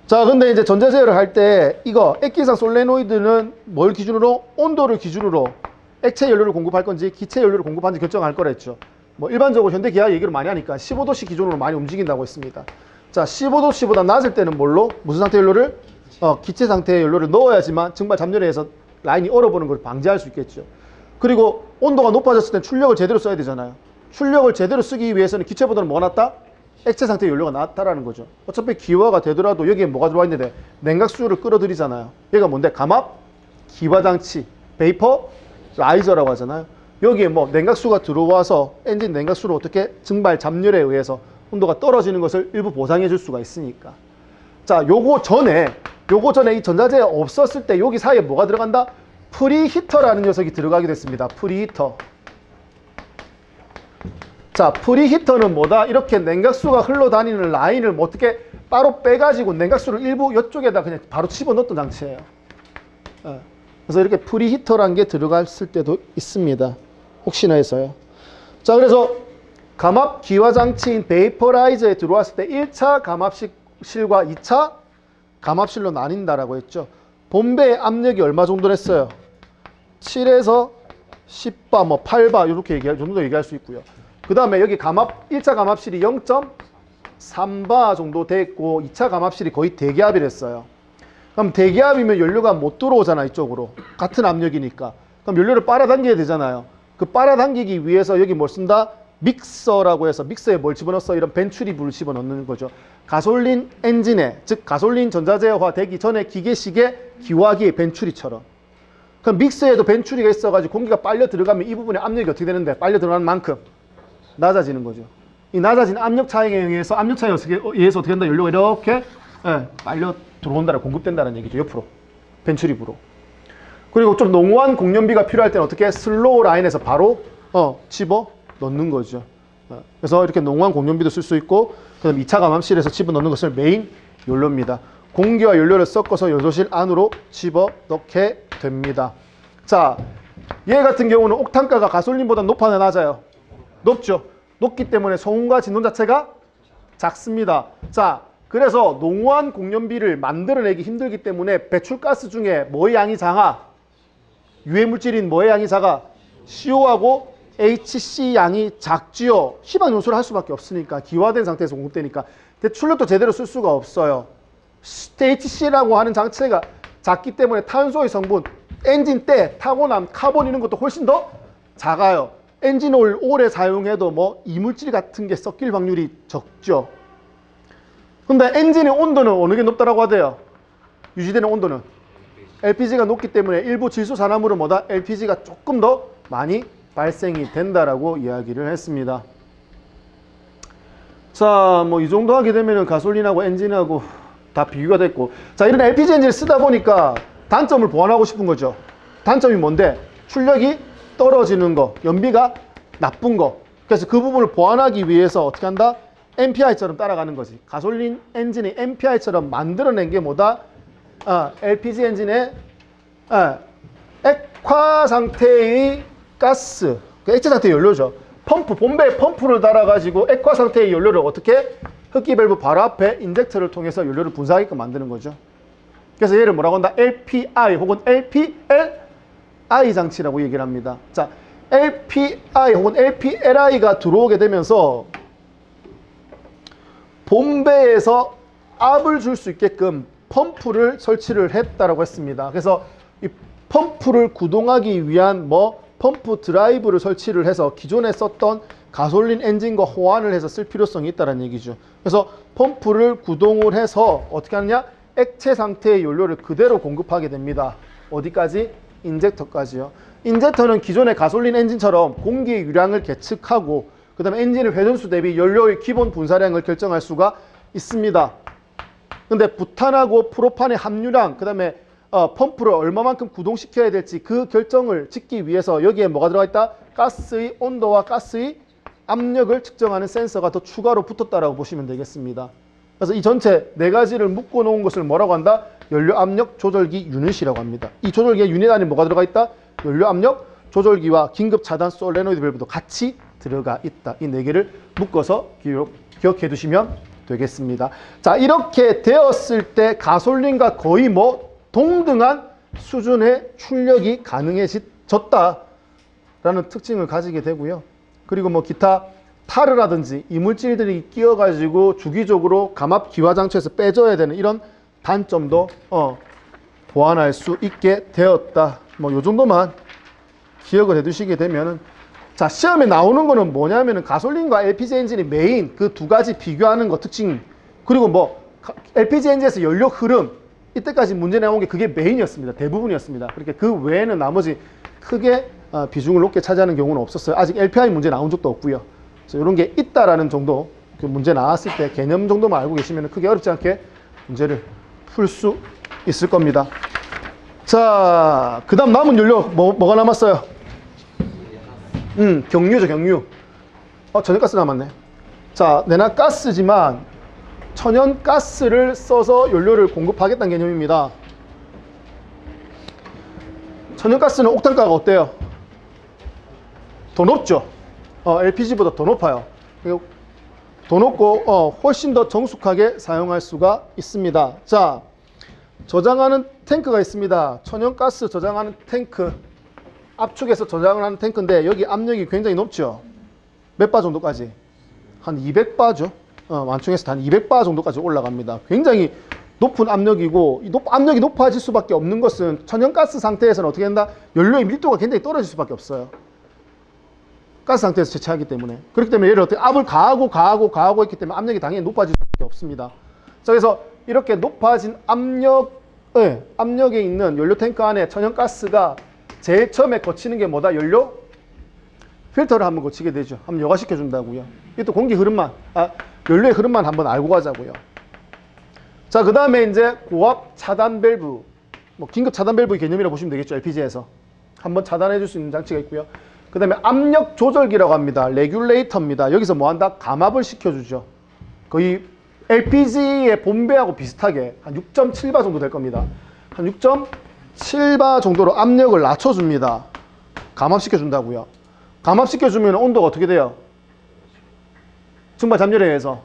[SPEAKER 1] 자, 근데 이제 전자 제어를 할 때 이거 액기상 솔레노이드는 뭘 기준으로? 온도를 기준으로 액체 연료를 공급할 건지 기체 연료를 공급하는지 결정할 거라 했죠. 뭐 일반적으로 현대 기아 얘기를 많이 하니까 15도씨 기준으로 많이 움직인다고 했습니다. 자, 15도씨보다 낮을 때는 뭘로? 무슨 상태 연료를? 기체 상태의 연료를 넣어야지만 증발 잡열에 의해서 라인이 얼어버리는 걸 방지할 수 있겠죠. 그리고 온도가 높아졌을 땐 출력을 제대로 써야 되잖아요. 출력을 제대로 쓰기 위해서는 기체보다는 뭐가 낫다? 액체 상태의 연료가 낫다라는 거죠. 어차피 기화가 되더라도 여기에 뭐가 들어와 있는데 냉각수를 끌어들이잖아요. 얘가 뭔데? 감압 기화장치, 베이퍼 라이저라고 하잖아요. 여기에 뭐 냉각수가 들어와서 엔진 냉각수로 어떻게 증발 잡열에 의해서 온도가 떨어지는 것을 일부 보상해 줄 수가 있으니까. 자, 요거 전에 이 전자제어 없었을 때 여기 사이에 뭐가 들어간다? 프리히터라는 녀석이 들어가게 됐습니다. 프리히터. 자, 프리히터는 뭐다? 이렇게 냉각수가 흘러다니는 라인을 뭐 어떻게 따로 빼가지고 냉각수를 일부 이쪽에다 그냥 바로 집어넣었던 장치예요. 그래서 이렇게 프리히터라는 게 들어갔을 때도 있습니다. 혹시나 해서요. 자, 그래서 감압 기화장치인 베이퍼라이저에 들어왔을 때 1차 감압실과 2차 감압실로 나뉜다라고 했죠. 본배의 압력이 얼마 정도 했어요? 7에서 10바, 뭐 8바 이렇게 정도 얘기할 수 있고요. 그 다음에 여기 1차 감압실이 0.3바 정도 됐고 2차 감압실이 거의 대기압이 됐어요. 그럼 대기압이면 연료가 못 들어오잖아, 이쪽으로. 같은 압력이니까. 그럼 연료를 빨아당겨야 되잖아요. 그 빨아당기기 위해서 여기 뭘 쓴다? 믹서라고 해서 믹서에 뭘 집어넣었어? 이런 벤츄리불을 집어넣는 거죠. 가솔린 엔진에, 즉 가솔린 전자제어화 되기 전에 기계식의 기화기 벤츄리처럼. 그럼 믹서에도 벤츄리가 있어가지고 공기가 빨려 들어가면 이 부분에 압력이 어떻게 되는데? 빨려 들어가는 만큼 낮아지는 거죠. 이 낮아진 압력 차이에 의해서 어떻게 한다? 연료가 이렇게 빨려 들어온다라 공급된다는 얘기죠. 옆으로 벤츄리부로. 그리고 좀 농후한 공연비가 필요할 때는 어떻게? 슬로우 라인에서 바로 집어 넣는 거죠. 그래서 이렇게 농후한 공연비도 쓸 수 있고, 그다음 2차 감압실에서 집어 넣는 것을 메인 연료입니다. 공기와 연료를 섞어서 연소실 안으로 집어 넣게 됩니다. 자, 얘 같은 경우는 옥탄가가 가솔린보다 높아나 낮아요? 높죠. 높기 때문에 소음과 진동 자체가 작습니다. 자, 그래서 농후한 공연비를 만들어내기 힘들기 때문에 배출가스 중에 뭐의 양이 작아? 유해물질인 뭐의 양이 작아? CO하고 HC 양이 작지요. 희망 연소를 할 수밖에 없으니까, 기화된 상태에서 공급되니까. 근데 출력도 제대로 쓸 수가 없어요. HC라고 하는 장치가 작기 때문에 탄소의 성분, 엔진 때 타고 난 카본 이런 것도 훨씬 더 작아요. 엔진오일 오래 사용해도 뭐 이물질 같은 게 섞일 확률이 적죠. 근데 엔진의 온도는 어느 게 높다라고 하대요? 유지되는 온도는 LPG가 높기 때문에 일부 질소산화물은 뭐다? LPG가 조금 더 많이 발생이 된다라고 이야기를 했습니다. 자, 뭐 이 정도 하게 되면은 가솔린하고 엔진하고 다 비교가 됐고, 자, 이런 LPG 엔진을 쓰다 보니까 단점을 보완하고 싶은 거죠. 단점이 뭔데? 출력이 떨어지는 거, 연비가 나쁜 거. 그래서 그 부분을 보완하기 위해서 어떻게 한다? MPI처럼 따라가는 거지. 가솔린 엔진이 MPI처럼 만들어낸 게 뭐다? LPG 엔진의 액화 상태의 가스, 액체 상태의 연료죠. 본배에 펌프를 달아가지고 액화 상태의 연료를 어떻게? 흡기 밸브 바로 앞에 인젝터를 통해서 연료를 분사하게끔 만드는 거죠. 그래서 얘를 뭐라고 한다? LPI 혹은 LPLI 장치라고 얘기를 합니다. 자, LPI 혹은 LPLI가 들어오게 되면서 본배에서 압을 줄 수 있게끔 펌프를 설치를 했다라고 했습니다. 그래서 이 펌프를 구동하기 위한 펌프 드라이브를 설치를 해서 기존에 썼던 가솔린 엔진과 호환을 해서 쓸 필요성이 있다는 얘기죠. 그래서 펌프를 구동을 해서 어떻게 하느냐? 액체 상태의 연료를 그대로 공급하게 됩니다. 어디까지? 인젝터까지요. 인젝터는 기존의 가솔린 엔진처럼 공기의 유량을 계측하고 그 다음에 엔진의 회전수 대비 연료의 기본 분사량을 결정할 수가 있습니다. 근데 부탄하고 프로판의 함유량, 그 다음에 펌프를 얼마만큼 구동시켜야 될지 그 결정을 짓기 위해서 여기에 뭐가 들어가 있다? 가스의 온도와 가스의 압력을 측정하는 센서가 더 추가로 붙었다라고 보시면 되겠습니다. 그래서 이 전체 네 가지를 묶어 놓은 것을 뭐라고 한다? 연료 압력 조절기 유닛이라고 합니다. 이 조절기의 유닛 안에 뭐가 들어가 있다? 연료 압력 조절기와 긴급 차단 솔레노이드 밸브도 같이 들어가 있다. 이 네 개를 묶어서 기억해 두시면 되겠습니다. 자, 이렇게 되었을 때 가솔린과 거의 뭐 동등한 수준의 출력이 가능해졌다라는 특징을 가지게 되고요. 그리고 뭐 기타 타르라든지 이물질들이 끼어가지고 주기적으로 감압 기화 장치에서 빼줘야 되는 이런 단점도 보완할 수 있게 되었다. 뭐 요 정도만 기억을 해두시게 되면은, 자, 시험에 나오는 거는 뭐냐면은 가솔린과 LPG 엔진이 메인 그 두 가지 비교하는 거 특징, 그리고 뭐 LPG 엔진에서 연료 흐름, 이때까지 문제 나온 게 그게 메인이었습니다. 대부분이었습니다. 그렇게 그 외에는 나머지 크게 비중을 높게 차지하는 경우는 없었어요. 아직 LPI 문제 나온 적도 없고요. 그래서 이런 게 있다라는 정도, 그 문제 나왔을 때 개념 정도만 알고 계시면 크게 어렵지 않게 문제를 풀 수 있을 겁니다. 자, 그 다음 남은 연료 뭐가 남았어요? 경유죠, 경유. 천연가스 남았네. 자, 내나 가스지만 천연가스를 써서 연료를 공급하겠다는 개념입니다. 천연가스는 옥탄가가 어때요? 더 높죠? LPG보다 더 높아요. 더 높고 훨씬 더 정숙하게 사용할 수가 있습니다. 자, 저장하는 탱크가 있습니다. 천연가스 저장하는 탱크, 압축해서 저장을 하는 탱크인데 여기 압력이 굉장히 높죠. 몇 바 정도까지? 한 200바죠. 완충해서 한 200바 정도까지 올라갑니다. 굉장히 높은 압력이고, 압력이 높아질 수밖에 없는 것은 천연가스 상태에서는 어떻게 된다? 연료의 밀도가 굉장히 떨어질 수밖에 없어요. 가스 상태에서 채취하기 때문에. 그렇기 때문에 얘를 어떻게 압을 가하고 있기 때문에 압력이 당연히 높아질 수밖에 없습니다. 자, 그래서 이렇게 높아진 압력에 있는 연료 탱크 안에 천연가스가 제일 처음에 거치는 게 뭐다? 연료 필터를 한번 거치게 되죠. 한번 여과시켜 준다고요. 이것도 공기 흐름만, 연료의 흐름만 한번 알고 가자고요. 자, 그 다음에 이제 고압 차단 밸브, 뭐 긴급 차단 밸브 개념이라고 보시면 되겠죠. LPG에서 한번 차단해 줄 수 있는 장치가 있고요. 그 다음에 압력 조절기라고 합니다. 레귤레이터입니다. 여기서 뭐 한다? 감압을 시켜주죠. 거의 LPG의 본배하고 비슷하게 한 6.7바 정도 될 겁니다. 한 6.7바 정도로 압력을 낮춰줍니다. 감압시켜준다고요. 감압시켜주면 온도가 어떻게 돼요? 증발 잠열에 의해서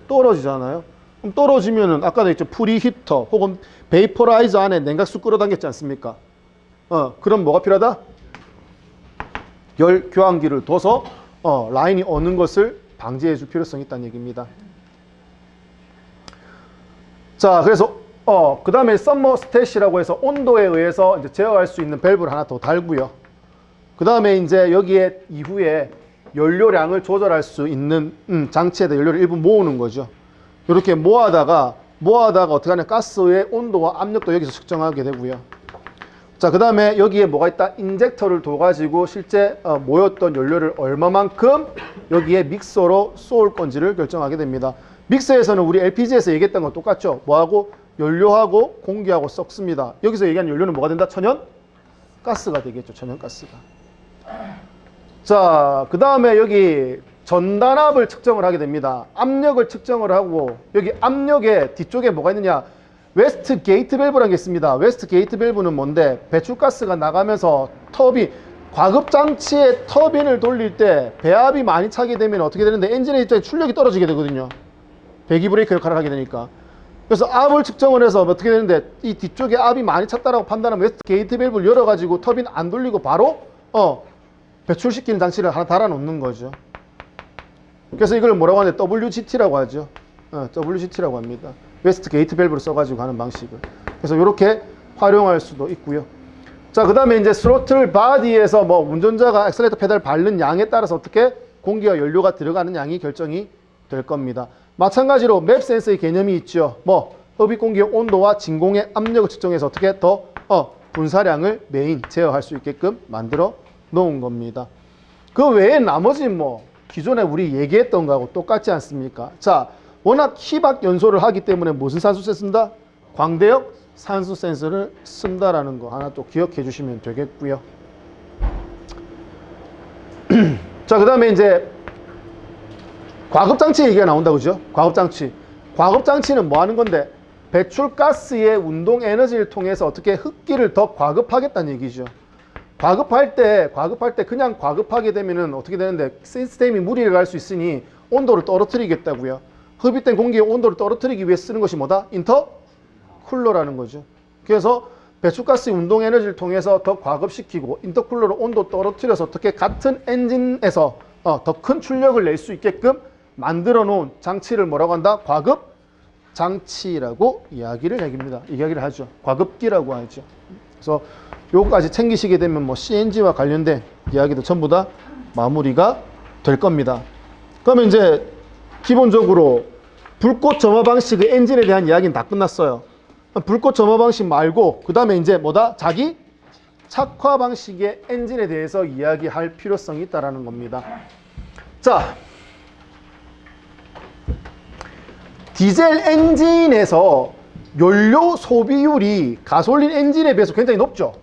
[SPEAKER 1] 떨어지잖아요. 그럼 떨어지면은 아까도 했죠. 프리히터 혹은 베이퍼라이저 안에 냉각수 끌어당겼지 않습니까? 그럼 뭐가 필요하다? 열 교환기를 둬서 라인이 어는 것을 방지해 줄 필요성이 있다는 얘기입니다. 자, 그래서 그 다음에 서머스탯이라고 해서 온도에 의해서 이제 제어할 수 있는 밸브를 하나 더 달고요. 그 다음에 이제 여기에 이후에 연료량을 조절할 수 있는 장치에다 연료를 일부 모으는 거죠. 이렇게 모아다가 어떻게 하냐, 가스의 온도와 압력도 여기서 측정하게 되고요. 자, 그 다음에 여기에 뭐가 있다? 인젝터를 둬가지고 실제 모였던 연료를 얼마만큼 여기에 믹서로 쏠 건지를 결정하게 됩니다. 믹서에서는 우리 LPG에서 얘기했던 건 똑같죠. 뭐하고? 연료하고 공기하고 섞습니다. 여기서 얘기한 연료는 뭐가 된다? 천연가스가 되겠죠. 천연가스가. 자, 그 다음에 여기 전단압을 측정을 하게 됩니다. 압력을 측정을 하고, 여기 압력의 뒤쪽에 뭐가 있느냐? 웨스트 게이트 밸브라는 게 있습니다. 웨스트 게이트 밸브는 뭔데? 배출가스가 나가면서 과급장치에 터빈을 돌릴 때 배압이 많이 차게 되면 어떻게 되는데? 엔진의 입장에 출력이 떨어지게 되거든요. 배기 브레이크 역할을 하게 되니까. 그래서 압을 측정을 해서 어떻게 되는데, 이 뒤쪽에 압이 많이 찼다라고 판단하면 웨스트 게이트 밸브를 열어가지고 터빈 안 돌리고 바로 배출시키는 장치를 하나 달아놓는 거죠. 그래서 이걸 뭐라고 하냐? WGT라고 하죠. WGT라고 합니다. 웨스트 게이트 밸브를 써가지고 하는 방식을. 그래서 이렇게 활용할 수도 있고요. 자, 그 다음에 이제 스로틀 바디에서 뭐 운전자가 엑셀레이터 페달 밟는 양에 따라서 어떻게 공기와 연료가 들어가는 양이 결정이 될 겁니다. 마찬가지로 맵 센서의 개념이 있죠. 뭐 흡입 공기의 온도와 진공의 압력을 측정해서 어떻게 더 분사량을 메인 제어할 수 있게끔 만들어 놓은 겁니다. 그 외에 나머지 뭐 기존에 우리 얘기했던 거하고 똑같지 않습니까? 자, 워낙 희박 연소를 하기 때문에 무슨 산소세 쓴다? 광대역 산수 센서를 쓴다라는 거 하나 또 기억해 주시면 되겠고요. 자, 그 다음에 이제 과급장치 얘기가 나온다, 그죠? 과급장치. 과급장치는 뭐 하는 건데, 배출가스의 운동 에너지를 통해서 어떻게 흡기를 더 과급하겠다는 얘기죠. 과급할 때 그냥 과급하게 되면은 어떻게 되는데, 시스템이 무리를 갈 수 있으니 온도를 떨어뜨리겠다고요. 흡입된 공기의 온도를 떨어뜨리기 위해 쓰는 것이 뭐다? 인터쿨러라는 거죠. 그래서 배출가스의 운동 에너지를 통해서 더 과급시키고 인터쿨러로 온도 떨어뜨려서 어떻게 같은 엔진에서 더 큰 출력을 낼 수 있게끔 만들어 놓은 장치를 뭐라고 한다? 과급 장치라고 이야기를 하죠. 과급기라고 하죠. 그래서 요거까지 챙기시게 되면 뭐 CNG와 관련된 이야기도 전부 다 마무리가 될 겁니다. 그러면 이제 기본적으로 불꽃 점화 방식의 엔진에 대한 이야기는 다 끝났어요. 불꽃 점화 방식 말고 그 다음에 이제 뭐다? 자기 착화 방식의 엔진에 대해서 이야기할 필요성이 있다라는 겁니다. 자, 디젤 엔진에서 연료 소비율이 가솔린 엔진에 비해서 굉장히 높죠?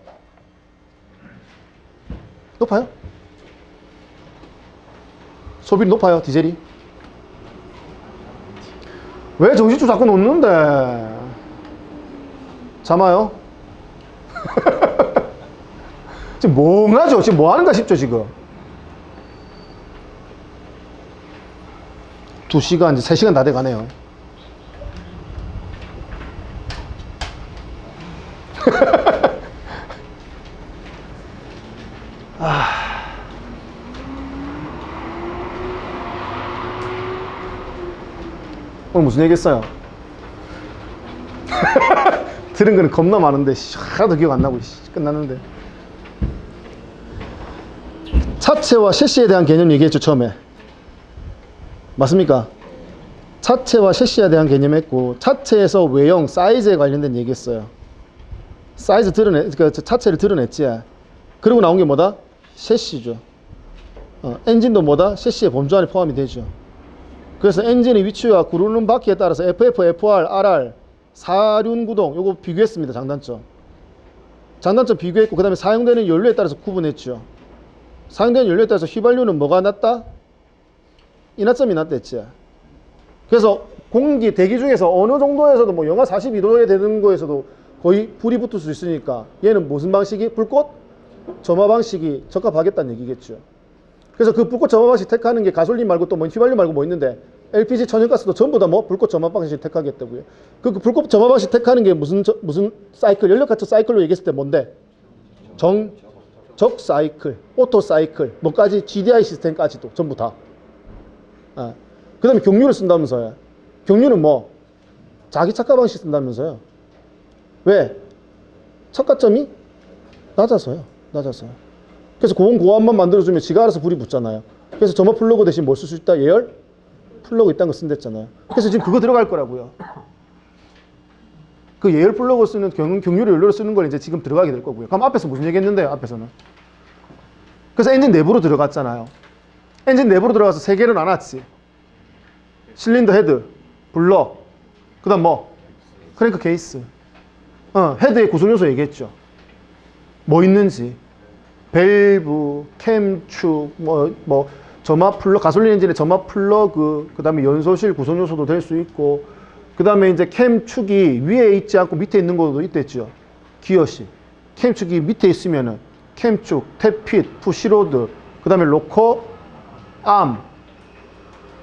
[SPEAKER 1] 높아요? 소비율이 높아요, 디젤이? 왜 정신줄 자꾸 놓는데? 잠아요? 지금 멍하죠? 지금 뭐 하는가 싶죠, 지금? 2시간, 이제 3시간 다 돼 가네요. 오늘 무슨 얘기 했어요? 들은 거는 겁나 많은데 하나도 기억 안 나고 끝났는데. 차체와 셰시에 대한 개념 얘기했죠, 처음에. 맞습니까? 차체와 셰시에 대한 개념 했고, 차체에서 외형, 사이즈에 관련된 얘기 했어요. 사이즈 그러니까 차체를 드러냈지. 그리고 나온 게 뭐다? 셰시죠. 엔진도 뭐다? 셰시의 범주 안에 포함이 되죠. 그래서 엔진의 위치와 구르는 바퀴에 따라서 FF, FR, RR, 사륜 구동 요거 비교했습니다. 장단점 비교했고, 그 다음에 사용되는 연료에 따라서 구분했죠. 사용되는 연료에 따라서 휘발유는 뭐가 낫다? 인하점이 낫댔지. 그래서 공기 대기 중에서 어느 정도에서도 뭐 영하 42도에 되는 거에서도 거의 불이 붙을 수 있으니까 얘는 무슨 방식이? 불꽃 점화 방식이 적합하겠다는 얘기겠죠. 그래서 그 불꽃 점화 방식 택하는 게 가솔린 말고 또 뭐 휘발유 말고 뭐 있는데, LPG 천연가스도 전부 다 뭐 불꽃 점화 방식 택하겠다고요. 그 불꽃 점화 방식 택하는 게 무슨 사이클, 연료가스 사이클로 얘기했을 때 뭔데? 적 사이클, 오토 사이클, 뭐까지 GDI 시스템까지도 전부 다. 그 다음에 경유를 쓴다면서요. 경유는 뭐? 자기 착화 방식 쓴다면서요. 왜? 착화점이 낮아서요. 그래서 고함만 만들어주면 지가 알아서 불이 붙잖아요. 그래서 점화 플러그 대신 뭘 쓸 수 있다? 예열 플러그 있다는 거 쓴댔잖아요. 그래서 지금 그거 들어갈 거라고요. 그 예열 플러그 쓰는 경유를 연료로 쓰는 걸 이제 지금 들어가게 될 거고요. 그럼 앞에서 무슨 얘기 했는데요? 앞에서는. 그래서 엔진 내부로 들어갔잖아요. 엔진 내부로 들어가서 세 개로 나눴지. 실린더 헤드, 블럭, 그 다음 뭐? 크랭크 케이스. 헤드의 구성요소 얘기했죠. 뭐 있는지. 밸브, 캠축, 점화 플러그, 가솔린 엔진의 점화 플러그, 그 다음에 연소실 구성요소도 될 수 있고, 그 다음에 이제 캠축이 위에 있지 않고 밑에 있는 것도 있댔죠. 기어시. 캠축이 밑에 있으면은 캠축, 탭핏, 푸시로드, 그 다음에 로커, 암,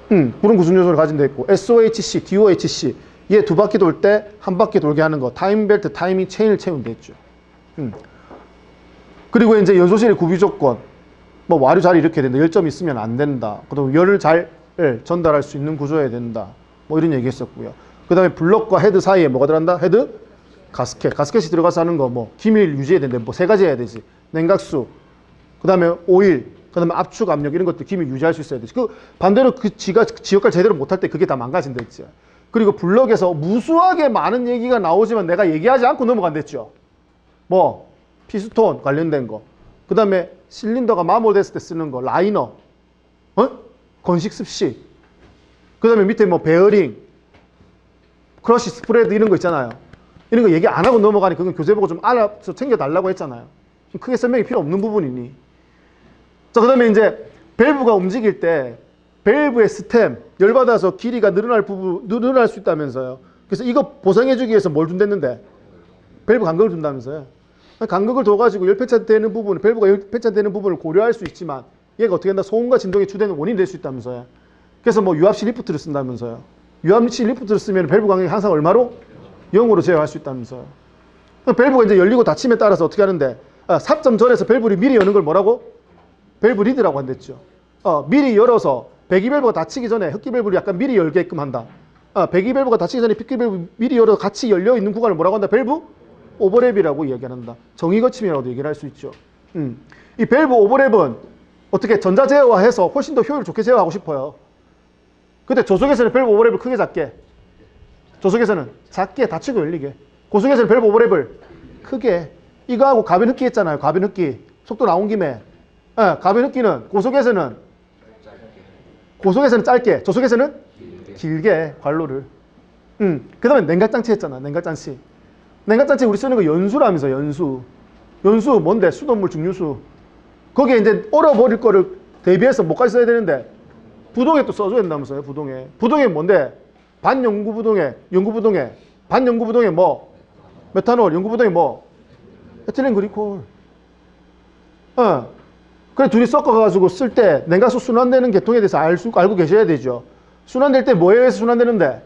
[SPEAKER 1] 그런 구성요소를 가진 데 있고, SOHC, DOHC, 얘 두 바퀴 돌 때 한 바퀴 돌게 하는 거, 타임벨트, 타이밍 체인을 채우면 됐죠. 그리고 이제 연소실의 구비 조건, 뭐 와류 잘 이렇게 된다, 열점이 있으면 안 된다, 그다음 열을 잘 전달할 수 있는 구조여야 된다, 뭐 이런 얘기 했었고요. 그 다음에 블럭과 헤드 사이에 뭐가 들어간다? 헤드 가스켓이 들어가서 하는 거, 뭐 기밀 유지해야 되는데 뭐 세 가지 해야 되지. 냉각수, 그 다음에 오일, 그 다음에 압축, 압력 이런 것들 기밀 유지할 수 있어야 되지. 그 반대로 지 역할 제대로 못할 때 그게 다 망가진다 했죠. 그리고 블럭에서 무수하게 많은 얘기가 나오지만 내가 얘기하지 않고 넘어간댔죠. 뭐 피스톤 관련된 거, 그 다음에 실린더가 마모됐을 때 쓰는 거, 라이너, 건식 습식, 그 다음에 밑에 뭐 베어링, 크러쉬 스프레드 이런 거 있잖아요. 이런 거 얘기 안 하고 넘어가니 그건 교재 보고 좀 알아서 챙겨달라고 했잖아요. 크게 설명이 필요 없는 부분이니. 자, 그 다음에 이제 밸브가 움직일 때 밸브의 스템, 열받아서 길이가 늘어날 수 있다면서요. 그래서 이거 보상해주기 위해서 뭘 준댔는데? 밸브 간격을 준다면서요. 간격을 둬가지고 열 폐차되는 부분, 밸브가 열 폐차되는 부분을 고려할 수 있지만 얘가 어떻게 한다? 소음과 진동의 주되는 원인이 될 수 있다면서요. 그래서 뭐 유압식 리프트를 쓴다면서요. 유압식 리프트를 쓰면 밸브 간격이 항상 얼마로? 0으로 제어할 수 있다면서요. 밸브가 이제 열리고 닫힘에 따라서 어떻게 하는데, 삽점 전에서 밸브를 미리 여는 걸 뭐라고? 밸브 리드라고 한댔죠. 미리 열어서 배기 밸브가 닫히기 전에 흡기 밸브를 약간 미리 열게끔 한다. 배기 밸브가 닫히기 전에 흡기 밸브 미리 열어서 같이 열려 있는 구간을 뭐라고 한다? 밸브 오버랩이라고 이야기한다. 정의 거침이라고도 얘기를 할 수 있죠. 이 밸브 오버랩은 어떻게 전자 제어화해서 훨씬 더 효율 좋게 제어하고 싶어요. 근데 저속에서는 밸브 오버랩을 크게 작게, 저속에서는 작게 닫히고 열리게, 고속에서는 밸브 오버랩을 크게. 이거하고 가변 흡기 했잖아요. 가변 흡기. 속도 나온 김에. 가변 흡기는 고속에서는 짧게, 저속에서는 길게 관로를. 그 다음에 냉각장치 했잖아. 냉각장치. 냉각장치 우리 쓰는 거 연수라면서. 연수 뭔데? 수돗물 증류수. 거기에 이제 얼어버릴 거를 대비해서 뭐까지 써야 되는데 부동액 또 써줘야 된다면서요. 부동액 뭔데? 반연구부동액, 연구부동액, 반연구부동액 뭐? 메탄올, 연구부동액 뭐? 에틸렌 그리콜. 그래 둘이 섞어가지고 쓸 때 냉각수 순환되는 계통에 대해서 알고 계셔야 되죠. 순환될 때 뭐에 의해서 순환되는데?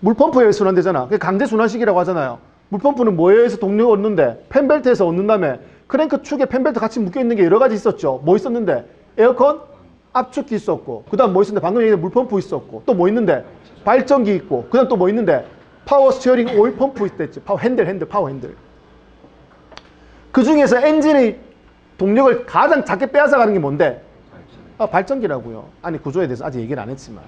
[SPEAKER 1] 물펌프에 의해서 순환되잖아. 그게 강제 순환식이라고 하잖아요. 물펌프는 뭐에 의해서 동력을 얻는데? 펜벨트에서 얻는 다음에 크랭크 축에 펜벨트 같이 묶여있는 게 여러 가지 있었죠. 뭐 있었는데? 에어컨 압축기 있었고, 그 다음 뭐 있었는데? 방금 얘기한 물펌프 있었고, 또 뭐 있는데? 발전기 있고, 그 다음 또 뭐 있는데? 파워 스티어링 오일 펌프 있댔지. 파워 핸들. 그 중에서 엔진의 동력을 가장 작게 빼앗아가는 게 뭔데? 발전기라고요. 아니 구조에 대해서 아직 얘기를 안 했지만.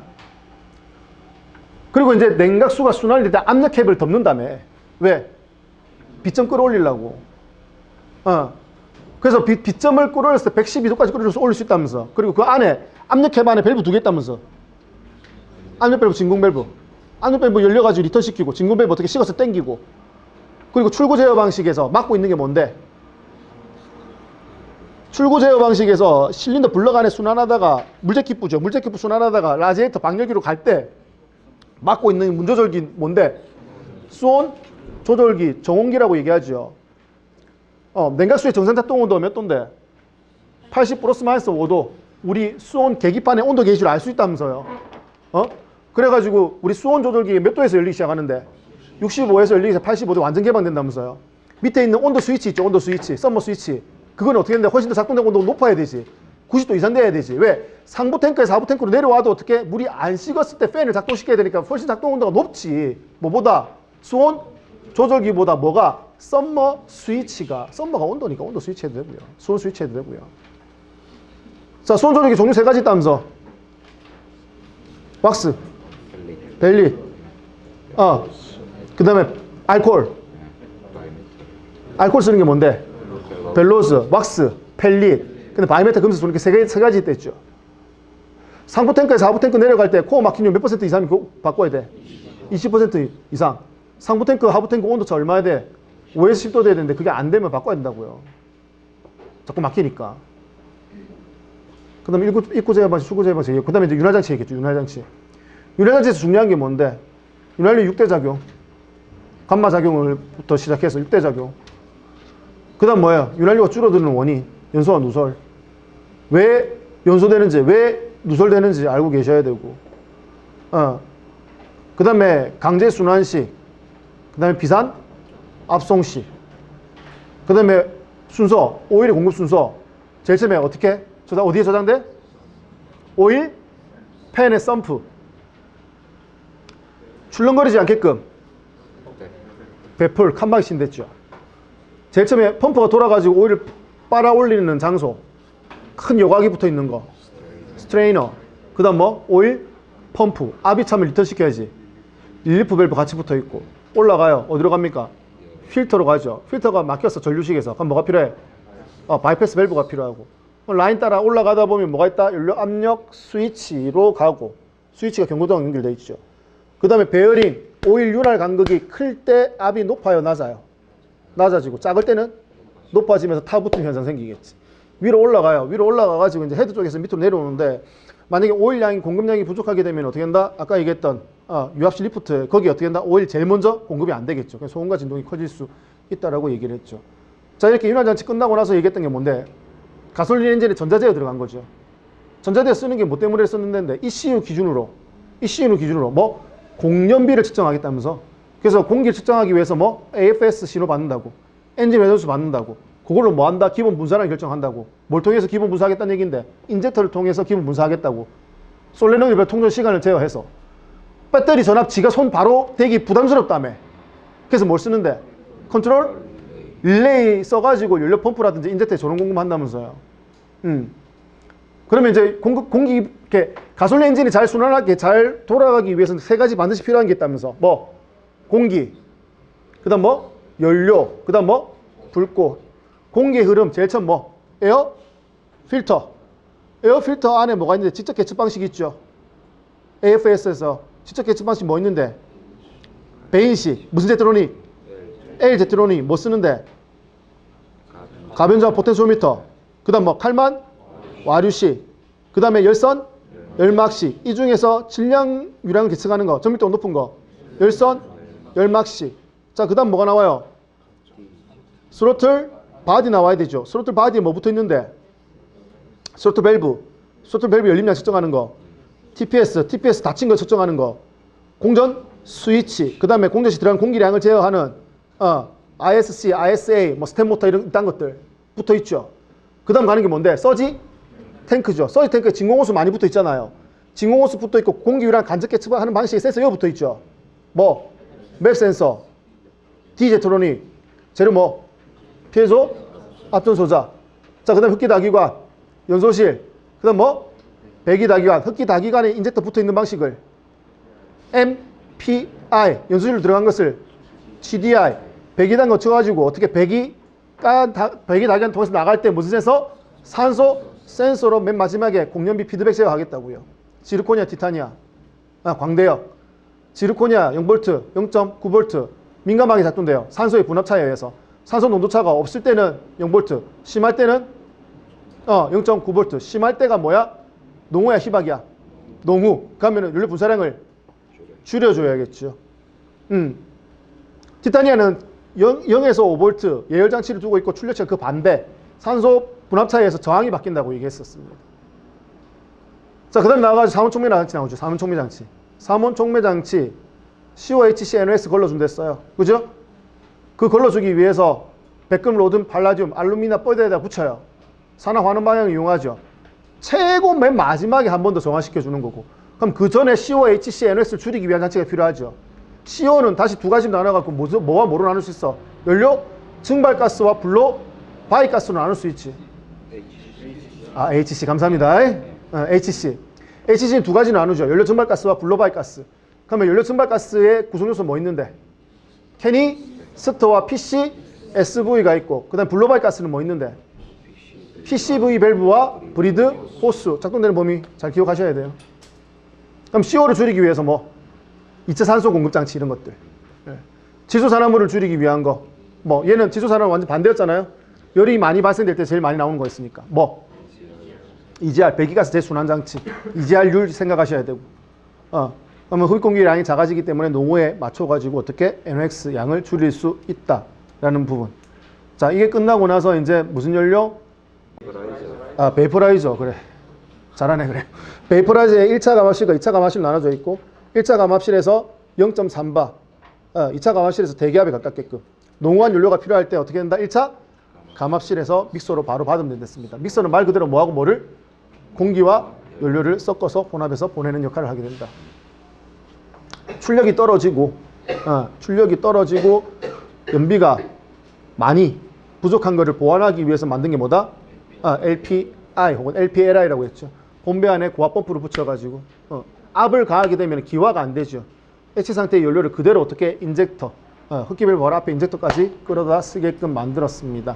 [SPEAKER 1] 그리고 이제 냉각수가 순환이 될 때 압력 캡을 덮는 다음에 왜? 비점 끌어올리려고. 그래서 비점을 끌어올렸을 때 112도까지 끌어올려서 올릴 수 있다면서. 그리고 그 안에 압력 캡 안에 밸브 2개 있다면서. 압력 밸브, 진공 밸브. 압력 밸브 열려가지고 리턴 시키고, 진공 밸브 어떻게 식어서 당기고. 그리고 출구 제어 방식에서 막고 있는 게 뭔데? 출구 제어 방식에서 실린더 블럭 안에 순환하다가 물제기부죠. 물제기부 순환하다가 라지에이터 방열기로 갈 때 막고 있는 문 조절기 뭔데? 수온 조절기 정온기라고 얘기하죠. 냉각수의 정상 작동 온도가 몇 도인데? 80 플러스 마이너스 5도. 우리 수온 계기판의 온도 게이지를 알 수 있다면서요. 그래가지고 우리 수온 조절기 몇 도에서 열리기 시작하는데? 65에서 열리기 시작 85도 완전 개방된다면서요. 밑에 있는 온도 스위치 있죠. 온도 스위치, 썸머 스위치. 그건 어떻게 되는데 훨씬 더 작동되고 온도가 높아야 되지. 90도 이상 돼야 되지. 왜? 상부 탱크에서 하부 탱크로 내려와도 어떻게? 물이 안 식었을 때 팬을 작동시켜야 되니까 훨씬 작동 온도가 높지. 뭐보다? 수온 조절기보다 뭐가? 썸머 스위치가. 썸머가 온도니까 온도 스위치 해도 되고요. 수온 스위치 해도 되고요. 자, 수온 조절기 종류 3가지 있다면서. 왁스, 벨리, 그 다음에 알코올 쓰는 게 뭔데? 벨로스, 왁스, 펠릿. 근데 바이메탈, 금속 이렇게 세 가지 있댔죠. 상부 탱크에서 하부 탱크 내려갈 때 코어 막힌 용 몇 % 이상 바꿔야 돼? 20% 이상. 상부 탱크, 하부 탱크 온도차 얼마야 돼? 5에서 10도 돼야 되는데 그게 안 되면 바꿔야 된다고요. 자꾸 막히니까. 그 다음에 입구 제어 방식, 출구 제어 방식. 그 다음에 이제 윤활장치 얘기했죠. 윤활장치에서 중요한 게 뭔데? 윤활유 6대 작용. 감마 작용을부터 시작해서 6대 작용. 그 다음 뭐예요? 윤활유가 줄어드는 원인. 연소와 누설. 왜 연소되는지, 왜 누설되는지 알고 계셔야 되고. 그 다음에 강제 순환식. 그 다음에 비산 압송식. 그 다음에 순서, 오일의 공급 순서. 제일 처음에 어떻게? 어디에 저장돼? 오일, 팬의 썸프. 출렁거리지 않게끔 배풀, 칸막이 신댔죠. 제일 처음에 펌프가 돌아가지고 오일을 빨아 올리는 장소. 큰 여과기 붙어 있는 거. 스트레이너. 그 다음 뭐? 오일, 펌프. 압이 차면 리턴 시켜야지. 릴리프 밸브 같이 붙어 있고. 올라가요. 어디로 갑니까? 필터로 가죠. 필터가 막혔어. 전류식에서. 그럼 뭐가 필요해? 바이패스 밸브가 필요하고. 라인 따라 올라가다 보면 뭐가 있다? 연료 압력 스위치로 가고. 스위치가 경고등하고 연결되어 있죠. 그 다음에 베어링. 오일 윤활 간극이 클 때 압이 높아요, 낮아요? 낮아지고 작을 때는 높아지면서 타붙은 현상 생기겠지. 위로 올라가요. 위로 올라가가지고 이제 헤드 쪽에서 밑으로 내려오는데 만약에 오일량이 공급량이 부족하게 되면 어떻게 된다? 아까 얘기했던 유압실 리프트 거기 어떻게 된다? 오일 제일 먼저 공급이 안 되겠죠. 그래서 소음과 진동이 커질 수 있다라고 얘기를 했죠. 자, 이렇게 윤활장치 끝나고 나서 얘기했던 게 뭔데? 가솔린 엔진에 전자제어 들어간 거죠. 전자제어 쓰는 게 뭐 때문에 썼는데 ECU 기준으로 뭐 공연비를 측정하겠다면서. 그래서 공기를 측정하기 위해서 뭐 AFS 신호 받는다고, 엔진 회전수 받는다고, 그걸로 뭐 한다? 기본 분사를 결정한다고. 뭘 통해서 기본 분사하겠다는 얘기인데 인젝터를 통해서 기본 분사하겠다고. 솔레노이드 통전 시간을 제어해서. 배터리 전압 지가 손 바로 대기 부담스럽다며. 그래서 뭘 쓰는데? 컨트롤 릴레이 써가지고 연료 펌프라든지 인젝터에 전원 공급한다면서요. 그러면 이제 공기 이렇게 가솔린 엔진이 잘 순환하게 잘 돌아가기 위해서는 세 가지 반드시 필요한 게 있다면서. 뭐 공기, 그다음 뭐 연료, 그다음 뭐 불꽃. 공기의 흐름 제일 처음 뭐 에어 필터. 에어 필터 안에 뭐가 있는데 지적 계측 방식이 있죠. AFS에서 지적 계측 방식 뭐 있는데? 베인식 무슨 제트로닉? L 제트로닉 뭐 쓰는데? 가변자 포텐시오미터. 그다음 뭐 칼만 와류식. 그다음에 열선 열막식. 이 중에서 질량 유량을 계측하는 거 전밀도 높은 거 열선 열막식. 자, 그다음 뭐가 나와요? 스로틀 바디 나와야 되죠. 스로틀 바디에 뭐 붙어 있는데? 스로틀 밸브 열림량 측정하는 거. TPS 닫힌 거 측정하는 거. 공전 스위치. 그 다음에 공전시 들어간 공기량을 제어하는 ISC, ISA, 뭐 스텝 모터 이런 것들 붙어 있죠. 그 다음 가는 게 뭔데? 서지 탱크죠. 서지 탱크에 진공호수 많이 붙어 있잖아요. 진공호수 붙어 있고 공기 유량 간접 계측하는 방식의 센서 이거 붙어 있죠. 뭐 맵 센서, 디제트로닉, 재료 뭐 피해소, 앞전소자. 자, 그 다음 흡기다기관, 연소실, 그 다음 뭐 배기다기관, 흡기다기관에 인젝터 붙어 있는 방식을 MPI, 연소실로 들어간 것을 CDI, 배기단 거쳐가지고 어떻게 배기다기관 통해서 나갈 때 무슨 센서? 산소 센서로 맨 마지막에 공연비 피드백 제어하겠다고요. 지르코니아, 티타니아, 광대역, 지르코니아 0V, 0.9V 민감하게 작동돼요. 산소의 분압 차이에 의해서. 산소 농도차가 없을 때는 0V, 심할 때는 0.9V. 심할 때가 뭐야? 농후야, 희박이야? 농후. 그러면 연료 분사량을 줄여줘야겠죠. 티타니아는 0에서 5V 예열장치를 두고 있고 출력체가 그 반대. 산소 분압 차이에서 저항이 바뀐다고 얘기했었습니다. 자, 그 다음에 나와가지고 삼원촉매장치 나오죠. 삼원촉매장치. 삼원촉매장치 COHC, NOx 걸러준다 했어요. 그죠? 그 걸러주기 위해서 백금, 로든, 팔라듐, 알루미나 뻘에다 붙여요. 산화 환원 방향을 이용하죠. 최고 맨 마지막에 한 번 더 정화시켜주는 거고. 그럼 그 전에 COHC, NOx를 줄이기 위한 장치가 필요하죠. CO는 다시 두 가지로 나눠갖고 뭐와 뭐로 나눌 수 있어? 연료, 증발가스와 불로, 바이가스로 나눌 수 있지. HC 감사합니다. HC. HC는 두 가지로 나누죠. 연료 증발가스와 불로, 바이가스. 그러면 연료 증발가스의 구성요소 뭐 있는데? 캐니스터와 PC, SV가 있고, 그 다음 불로, 바이가스는 뭐 있는데? PCV 밸브와 브리드, 호스. 작동되는 범위 잘 기억하셔야 돼요. 그럼 CO를 줄이기 위해서 뭐? 2차 산소 공급 장치 이런 것들. 지소산화물을 줄이기 위한 거. 뭐 얘는 지소산화물 완전 반대였잖아요. 열이 많이 발생될 때 제일 많이 나오는 거였으니까. 뭐? EGR, 배기가스 재순환 장치. EGR율 생각하셔야 되고. 그러면 흡입공기량이 작아지기 때문에 농후에 맞춰가지고 어떻게 NOx 양을 줄일 수 있다라는 부분. 자, 이게 끝나고 나서 이제 무슨 연료? 베이퍼라이저. 그래. 잘하네, 그래. 베이퍼라이저에 1차 감압실과 2차 감압실 나눠져 있고, 1차 감압실에서 0.3바, 2차 감압실에서 대기압에 가깝게끔. 농후한 연료가 필요할 때 어떻게 된다? 1차 감압실에서 믹서로 바로 받으면 됐습니다. 믹서는 말 그대로 뭐하고 뭐를? 공기와 연료를 섞어서 혼합해서 보내는 역할을 하게 된다. 출력이 떨어지고 연비가 많이 부족한 것을 보완하기 위해서 만든 게 뭐다? LPI 혹은 LPLI라고 했죠. 본배 안에 고압 펌프를 붙여가지고 압을 가하게 되면 기화가 안 되죠. 액체 상태의 연료를 그대로 어떻게 인젝터, 흡기밸브 바로 앞에 인젝터까지 끌어다 쓰게끔 만들었습니다.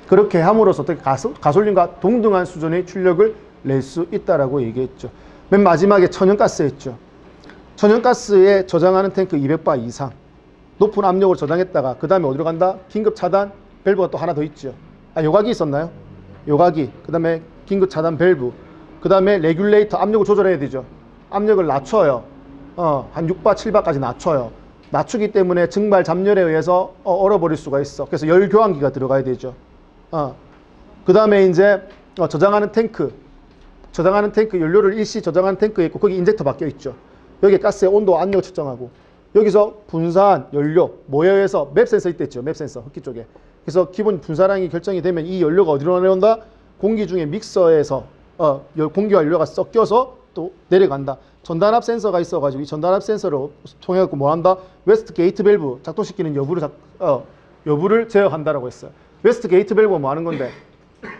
[SPEAKER 1] 그렇게 함으로써 어떻게 가솔린과 동등한 수준의 출력을 낼 수 있다라고 얘기했죠. 맨 마지막에 천연가스였죠. 천연가스에 저장하는 탱크 200바 이상 높은 압력으로 저장했다가 그 다음에 어디로 간다? 긴급 차단 밸브가 또 하나 더 있죠. 요각이 있었나요? 요각이, 그 다음에 긴급 차단 밸브, 그 다음에 레귤레이터 압력을 조절해야 되죠. 압력을 낮춰요. 한 6바 7바까지 낮춰요. 낮추기 때문에 증발 잠열에 의해서 얼어버릴 수가 있어. 그래서 열 교환기가 들어가야 되죠. 그 다음에 이제 저장하는 탱크 연료를 일시 저장하는 탱크에 있고 거기 인젝터 박혀 있죠. 여기 가스의 온도와 압력을 측정하고 여기서 분사한 연료 뭐에 의해서 맵 센서 있댔죠. 맵 센서 흡기 쪽에. 그래서 기본 분사량이 결정이 되면 이 연료가 어디로 내려온다? 공기 중에 믹서에서 공기와 연료가 섞여서 또 내려간다. 전단압 센서가 있어가지고 이 전단압 센서로 통해갖고 뭐 한다? 웨스트 게이트 밸브 작동시키는 여부를 제어한다라고 했어요. 웨스트 게이트 밸브가 뭐 하는 건데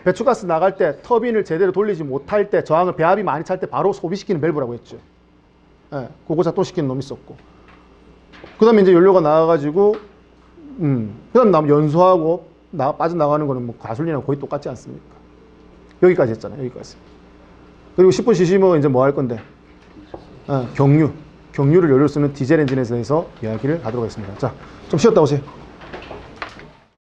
[SPEAKER 1] 배출가스 나갈 때 터빈을 제대로 돌리지 못할 때 저항을 배압이 많이 찰 때 바로 소비시키는 밸브라고 했죠. 그거 작동시키는 놈이 있었고 그 다음에 이제 연료가 나와가지고 그 다음 연소하고 빠져나가는 거는 뭐 가솔린이랑 거의 똑같지 않습니까? 여기까지 했잖아요. 여기까지. 그리고 10분 쉬시면 이제 뭐 할 건데 경유를 연료를 쓰는 디젤 엔진에서 이야기를 하도록 하겠습니다. 자, 좀 쉬었다 오세요.